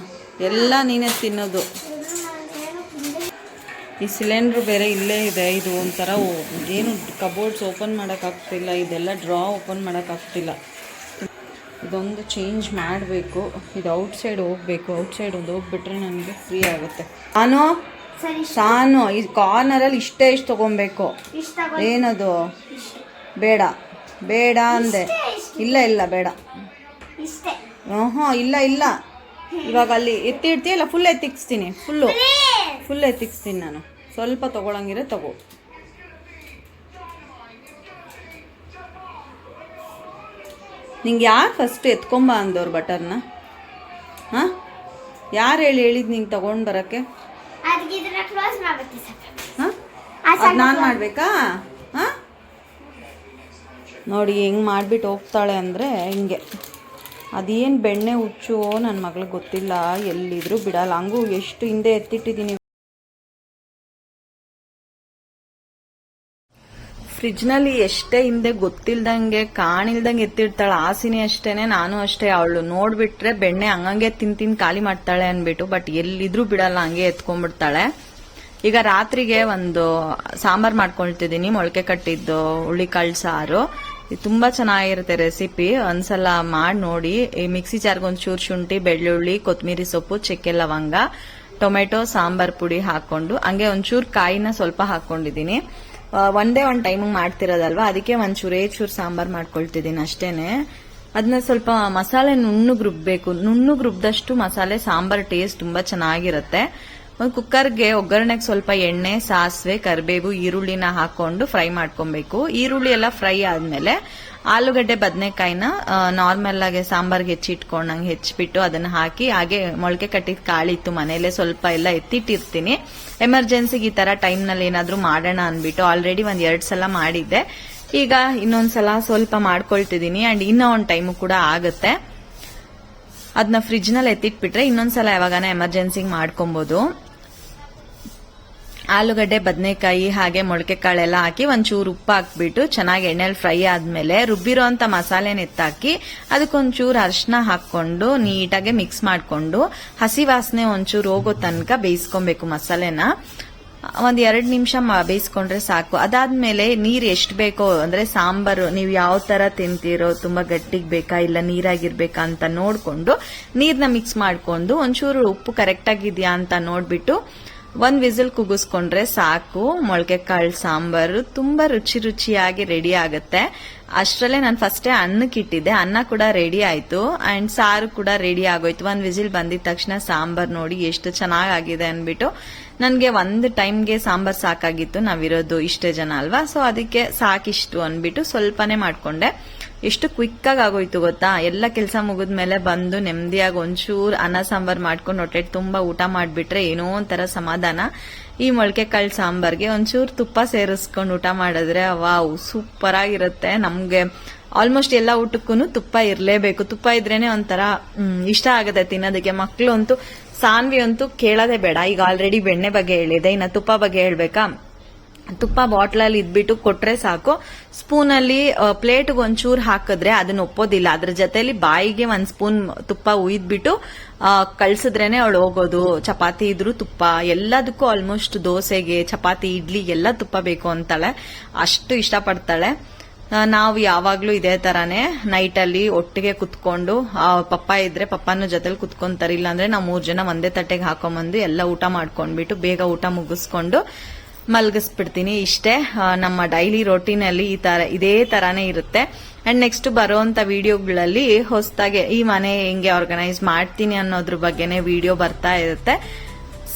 ಎಲ್ಲ ನೀನೇ ತಿನ್ನೋದು? ಈ ಸಿಲಿಂಡರ್ ಬೇರೆ ಇಲ್ಲೇ ಇದೆ. ಇದು ಒಂಥರ ಏನು ಕಬೋರ್ಡ್ಸ್ ಓಪನ್ ಮಾಡೋಕ್ಕಾಗ್ತಿಲ್ಲ, ಇದೆಲ್ಲ ಡ್ರಾ ಓಪನ್ ಮಾಡೋಕ್ಕಾಗ್ತಿಲ್ಲ. ಇದೊಂದು ಚೇಂಜ್ ಮಾಡಬೇಕು. ಇದು ಔಟ್ ಸೈಡ್ ಹೋಗ್ಬೇಕು. ಔಟ್ ಸೈಡ್ ಒಂದು ಹೋಗ್ಬಿಟ್ರೆ ನನಗೆ ಫ್ರೀ ಆಗುತ್ತೆ. ಸಾನು ಈ ಕಾರ್ನರಲ್ಲಿ ಇಷ್ಟೇ ತಗೊಬೇಕು. ಏನದು? ಬೇಡ ಅಂದೆ. ಇಲ್ಲ ಬೇಡ. ಇಲ್ಲ ಇವಾಗ ಅಲ್ಲಿ ಎತ್ತಿಡ್ತೀಯಲ್ಲ, ಫುಲ್ ಎತ್ತಿಕ್ಸ್ತೀನಿ. ಫುಲ್ ಎತ್ತಿಕ್ಸ್ತೀನಿ ನಾನು. ಸ್ವಲ್ಪ ತಗೊಳಂಗಿದ್ರೆ ತಗೋ. ನಿಂಗೆ ಯಾರು ಫಸ್ಟ್ ಎತ್ಕೊಂಬ ಅಂದವ್ರು ಬಟರ್ನ? ಯಾರು ಹೇಳಿದ್ ನಿಂಗೆ ತಗೊಂಡ್ ಬರಕ್ಕೆ? ನಾನು ಮಾಡ್ಬೇಕಾ? ನೋಡಿ ಹೆಂಗ್ ಮಾಡ್ಬಿಟ್ಟು ಹೋಗ್ತಾಳೆ ಅಂದ್ರೆ ಹಿಂಗೆ. ಅದೇನು ಬೆಣ್ಣೆ ಹುಚ್ಚು ನನ್ನ ಮಗಳಿಗೆ ಗೊತ್ತಿಲ್ಲ, ಎಲ್ಲಿದ್ರು ಬಿಡಲ್ಲ. ಹಂಗೂ ಎಷ್ಟು ಹಿಂದೆ ಎತ್ತಿಟ್ಟಿದ್ದೀನಿ. ಫ್ರಿಜ್ ನಲ್ಲಿ ಎಷ್ಟೇ ಹಿಂದೆ ಗೊತ್ತಿಲ್ದಂಗೆ ಕಾಣಿಲ್ದಂಗೆ ಎತ್ತಿಡ್ತಾಳೆ. ಆಸಿನಿ ಅಷ್ಟೇನೆ, ನಾನು ಅಷ್ಟೇ. ಅವಳು ನೋಡ್ಬಿಟ್ರೆ ಬೆಣ್ಣೆ ಹಂಗಂಗೆ ತಿಂದು ಖಾಲಿ ಮಾಡ್ತಾಳೆ ಅನ್ಬಿಟ್ಟು, ಬಟ್ ಎಲ್ಲಿದ್ರೂ ಬಿಡಲ್ಲ, ಹಂಗೆ ಎತ್ಕೊಂಡ್ಬಿಡ್ತಾಳೆ. ಈಗ ರಾತ್ರಿಗೆ ಒಂದು ಸಾಂಬಾರ್ ಮಾಡ್ಕೊಳ್ತಿದ್ದೀನಿ, ಮೊಳಕೆ ಕಟ್ಟಿದ್ದು ಹುಳ್ಳಿಕಾಳು ಸಾರು. ಇದು ತುಂಬಾ ಚೆನ್ನಾಗಿರುತ್ತೆ ರೆಸಿಪಿ, ಒಂದ್ಸಲ ಮಾಡಿ ನೋಡಿ. ಈ ಮಿಕ್ಸಿ ಜಾರ್ಗೆ ಒಂಚೂರು ಶುಂಠಿ, ಬೆಳ್ಳುಳ್ಳಿ, ಕೊತ್ತಂಬರಿ ಸೊಪ್ಪು, ಚಕ್ಕೆ ಲವಂಗ, ಟೊಮೆಟೊ, ಸಾಂಬಾರ್ ಪುಡಿ ಹಾಕೊಂಡು, ಹಂಗೆ ಒಂಚೂರು ಕಾಯಿನ ಸ್ವಲ್ಪ ಹಾಕೊಂಡಿದೀನಿ. ಒಂದೇ ಒಂದ್ ಟೈಮಿಂಗ್ ಮಾಡ್ತಿರೋದಲ್ವಾ, ಅದಕ್ಕೆ ಚೂರು ಸಾಂಬಾರ್ ಮಾಡ್ಕೊಳ್ತಿದ್ದೀನಿ ಅಷ್ಟೇನೆ. ಅದನ್ನ ಸ್ವಲ್ಪ ಮಸಾಲೆ ನುಣ್ಣಗ್ ರುಬ್ಬೇಕು. ನುಣ್ಣಗ್ ರುಬ್ದಷ್ಟು ಮಸಾಲೆ ಸಾಂಬಾರ್ ಟೇಸ್ಟ್ ತುಂಬಾ ಚೆನ್ನಾಗಿರುತ್ತೆ. ಒಂದು ಕುಕ್ಕರ್ಗೆ ಒಗ್ಗರಣೆಗೆ ಸ್ವಲ್ಪ ಎಣ್ಣೆ, ಸಾಸಿವೆ, ಕರಿಬೇವು, ಈರುಳ್ಳಿನ ಹಾಕೊಂಡು ಫ್ರೈ ಮಾಡ್ಕೊಬೇಕು. ಈರುಳ್ಳಿ ಎಲ್ಲ ಫ್ರೈ ಆದ್ಮೇಲೆ ಆಲೂಗಡ್ಡೆ, ಬದನೆಕಾಯಿನ ನಾರ್ಮಲ್ ಆಗಿ ಸಾಂಬಾರ್ಗೆ ಹೆಚ್ಚಿಟ್ಕೊಂಡಂಗೆ ಹೆಚ್ಚಿಬಿಟ್ಟು ಅದನ್ನ ಹಾಕಿ, ಹಾಗೆ ಮೊಳಕೆ ಕಟ್ಟಿದ ಕಾಳಿತ್ತು ಮನೇಲೆ ಸ್ವಲ್ಪ ಎಲ್ಲ ಎತ್ತಿಟ್ಟಿರ್ತೀನಿ. ಎಮರ್ಜೆನ್ಸಿಗೆ ಈ ತರ ಟೈಮ್ ನಲ್ಲಿ ಏನಾದ್ರೂ ಮಾಡೋಣ ಅನ್ಬಿಟ್ಟು ಆಲ್ರೆಡಿ 1-2 ಸಲ ಮಾಡಿದ್ದೆ. ಈಗ ಇನ್ನೊಂದ್ಸಲ ಸ್ವಲ್ಪ ಮಾಡ್ಕೊಳ್ತಿದೀನಿ. ಅಂಡ್ ಇನ್ನೂ ಒಂದ್ ಟೈಮು ಕೂಡ ಆಗುತ್ತೆ. ಅದನ್ನ ಫ್ರಿಜ್ ನಲ್ಲಿ ಎತ್ತಿಟ್ಬಿಟ್ರೆ ಇನ್ನೊಂದ್ಸಲ ಯಾವಾಗಾನ ಎಮರ್ಜೆನ್ಸಿಗೆ ಮಾಡ್ಕೊಬಹುದು. ಆಲೂಗಡ್ಡೆ, ಬದನೆಕಾಯಿ ಹಾಗೆ ಮೊಳಕೆ ಕಾಳೆಲ್ಲ ಹಾಕಿ ಒಂಚೂರು ಉಪ್ಪು ಹಾಕ್ಬಿಟ್ಟು ಚೆನ್ನಾಗಿ ಎಣ್ಣೆಲಿ ಫ್ರೈ ಆದ್ಮೇಲೆ ರುಬ್ಬಿರೋ ಅಂತ ಮಸಾಲೆನ ಎತ್ತಾಕಿ ಅದಕ್ಕೊಂಚೂರು ಅರಿಶಿನ ಹಾಕೊಂಡು ನೀಟಾಗಿ ಮಿಕ್ಸ್ ಮಾಡ್ಕೊಂಡು ಹಸಿ ವಾಸನೆ ಒಂಚೂರು ಹೋಗೋ ತನಕ ಬೇಯಿಸ್ಕೊಬೇಕು ಮಸಾಲೆನ. 1-2 ನಿಮಿಷ ಬೇಯಿಸ್ಕೊಂಡ್ರೆ ಸಾಕು. ಅದಾದ್ಮೇಲೆ ನೀರ್ ಎಷ್ಟು ಬೇಕೋ, ಅಂದ್ರೆ ಸಾಂಬಾರು ನೀವು ಯಾವ ತರ ತಿಂತೀರೋ, ತುಂಬಾ ಗಟ್ಟಿಗೆ ಬೇಕಾ ಇಲ್ಲ ನೀರಾಗಿರ್ಬೇಕಾ ಅಂತ ನೋಡ್ಕೊಂಡು ನೀರ್ನ ಮಿಕ್ಸ್ ಮಾಡ್ಕೊಂಡು ಒಂಚೂರು ಉಪ್ಪು ಕರೆಕ್ಟ್ ಆಗಿದ್ಯಾ ಅಂತ ನೋಡ್ಬಿಟ್ಟು 1 ವಿಸಿಲ್ ಕೂಗಿಸ್ಕೊಂಡ್ರೆ ಸಾಕು. ಮೊಳಕೆ ಕಾಳು ಸಾಂಬಾರು ತುಂಬಾ ರುಚಿಯಾಗಿ ರೆಡಿ ಆಗುತ್ತೆ. ಅಷ್ಟರಲ್ಲೇ ನಾನು ಫಸ್ಟೇ ಅನ್ನಕ್ಕೆ ಇಟ್ಟಿದ್ದೆ, ಅನ್ನ ಕೂಡ ರೆಡಿ ಆಯ್ತು ಅಂಡ್ ಸಾರು ಕೂಡ ರೆಡಿ ಆಗೋಯ್ತು. 1 ವಿಸಿಲ್ ಬಂದಿದ ತಕ್ಷಣ ಸಾಂಬಾರ್ ನೋಡಿ ಎಷ್ಟು ಚೆನ್ನಾಗಿದೆ ಅನ್ಬಿಟ್ಟು ನನ್ಗೆ ಒಂದು ಟೈಮ್ಗೆ ಸಾಂಬಾರ್ ಸಾಕಾಗಿತ್ತು. ನಾವಿರೋದು ಇಷ್ಟೇ ಜನ ಅಲ್ವಾ, ಸೊ ಅದಕ್ಕೆ ಸಾಕಿಷ್ಟು ಅನ್ಬಿಟ್ಟು ಸ್ವಲ್ಪನೇ ಮಾಡ್ಕೊಂಡೆ. ಎಷ್ಟು ಕ್ವಿಕ್ ಆಗಿ ಆಗೋಯ್ತು ಗೊತ್ತಾ. ಎಲ್ಲ ಕೆಲಸ ಮುಗಿದ್ಮೇಲೆ ಬಂದು ನೆಮ್ಮದಿಯಾಗಿ ಒಂಚೂರು ಅನ್ನ ಸಾಂಬಾರ್ ಮಾಡ್ಕೊಂಡು ಹೊಟ್ಟೆ ತುಂಬಾ ಊಟ ಮಾಡ್ಬಿಟ್ರೆ ಏನೋ ಒಂಥರ ಸಮಾಧಾನ. ಈ ಮೊಳಕೆ ಕಾಳು ಸಾಂಬಾರ್ಗೆ ಒಂಚೂರು ತುಪ್ಪ ಸೇರಿಸ್ಕೊಂಡು ಊಟ ಮಾಡಿದ್ರೆ ವಾವ್ ಸೂಪರ್ ಆಗಿರುತ್ತೆ. ನಮ್ಗೆ ಆಲ್ಮೋಸ್ಟ್ ಎಲ್ಲ ಊಟಕ್ಕೂ ತುಪ್ಪ ಇರ್ಲೇಬೇಕು. ತುಪ್ಪ ಇದ್ರೇನೆ ಒಂಥರ ಇಷ್ಟ ಆಗತ್ತೆ ತಿನ್ನೋದಕ್ಕೆ. ಮಕ್ಳು ಅಂತೂ ಸಾನ್ವಿ ಅಂತೂ ಕೇಳೋದೇ ಬೇಡ. ಈಗ ಆಲ್ರೆಡಿ ಬೆಣ್ಣೆ ಬಗ್ಗೆ ಹೇಳಿದೆ, ಇನ್ನ ತುಪ್ಪ ಬಗ್ಗೆ ಹೇಳ್ಬೇಕಾ. ತುಪ್ಪ ಬಾಟ್ಲಲ್ಲಿ ಇದ್ಬಿಟ್ಟು ಕೊಟ್ರೆ ಸಾಕು. ಸ್ಪೂನಲ್ಲಿ ಪ್ಲೇಟ್ಗೆ ಒಂಚೂರು ಹಾಕಿದ್ರೆ ಅದನ್ನ ಒಪ್ಪೋದಿಲ್ಲ. ಅದ್ರ ಜೊತೆಲಿ ಬಾಯಿಗೆ 1 ಸ್ಪೂನ್ ತುಪ್ಪ ಉಯ್ದ್ಬಿಟ್ಟು ಕಳ್ಸಿದ್ರೇನೆ ಅವಳು ಹೋಗೋದು. ಚಪಾತಿ ಇದ್ರು ತುಪ್ಪ, ಎಲ್ಲದಕ್ಕೂ ಆಲ್ಮೋಸ್ಟ್ ದೋಸೆಗೆ, ಚಪಾತಿ, ಇಡ್ಲಿ ಎಲ್ಲ ತುಪ್ಪ ಬೇಕು ಅಂತಾಳೆ. ಅಷ್ಟು ಇಷ್ಟಪಡ್ತಾಳೆ. ನಾವು ಯಾವಾಗ್ಲೂ ಇದೇ ತರಾನೇ ನೈಟ್ ಅಲ್ಲಿ ಒಟ್ಟಿಗೆ ಕುತ್ಕೊಂಡು, ಪಪ್ಪ ಇದ್ರೆ ಪಪ್ಪನ ಜೊತೆಲಿ ಕುತ್ಕೊಂತಾರೆ, ಇಲ್ಲ ಅಂದ್ರೆ ನಾವು 3 ಜನ ಒಂದೇ ತಟ್ಟೆಗೆ ಹಾಕೊಂಡ್ಬಂದು ಎಲ್ಲ ಊಟ ಮಾಡ್ಕೊಂಡ್ಬಿಟ್ಟು ಬೇಗ ಊಟ ಮುಗಿಸ್ಕೊಂಡು ಮಲಗಿಸ್ಬಿಡ್ತೀನಿ. ಇಷ್ಟೇ ನಮ್ಮ ಡೈಲಿ ರೋಟೀನ್ ಅಲ್ಲಿ ಇದೇ ತರಾನೇ ಇರುತ್ತೆ. ಅಂಡ್ ನೆಕ್ಸ್ಟ್ ಬರೋಂತ ವಿಡಿಯೋಗಳಲ್ಲಿ ಹೊಸದಾಗಿ ಈ ಮನೆ ಹೆಂಗೆ ಆರ್ಗನೈಸ್ ಮಾಡ್ತೀನಿ ಅನ್ನೋದ್ರ ಬಗ್ಗೆನೆ ವಿಡಿಯೋ ಬರ್ತಾ ಇರುತ್ತೆ.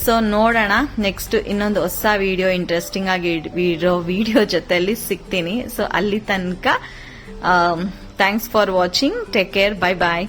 ಸೊ ನೋಡೋಣ, ನೆಕ್ಸ್ಟ್ ಇನ್ನೊಂದು ಹೊಸ ವಿಡಿಯೋ, ಇಂಟ್ರೆಸ್ಟಿಂಗ್ ಆಗಿ ಇರೋ ವಿಡಿಯೋ ಜೊತೆಲಿ ಸಿಗ್ತೀನಿ. ಸೊ ಅಲ್ಲಿ ತನಕ thanks for watching. Take care. Bye bye.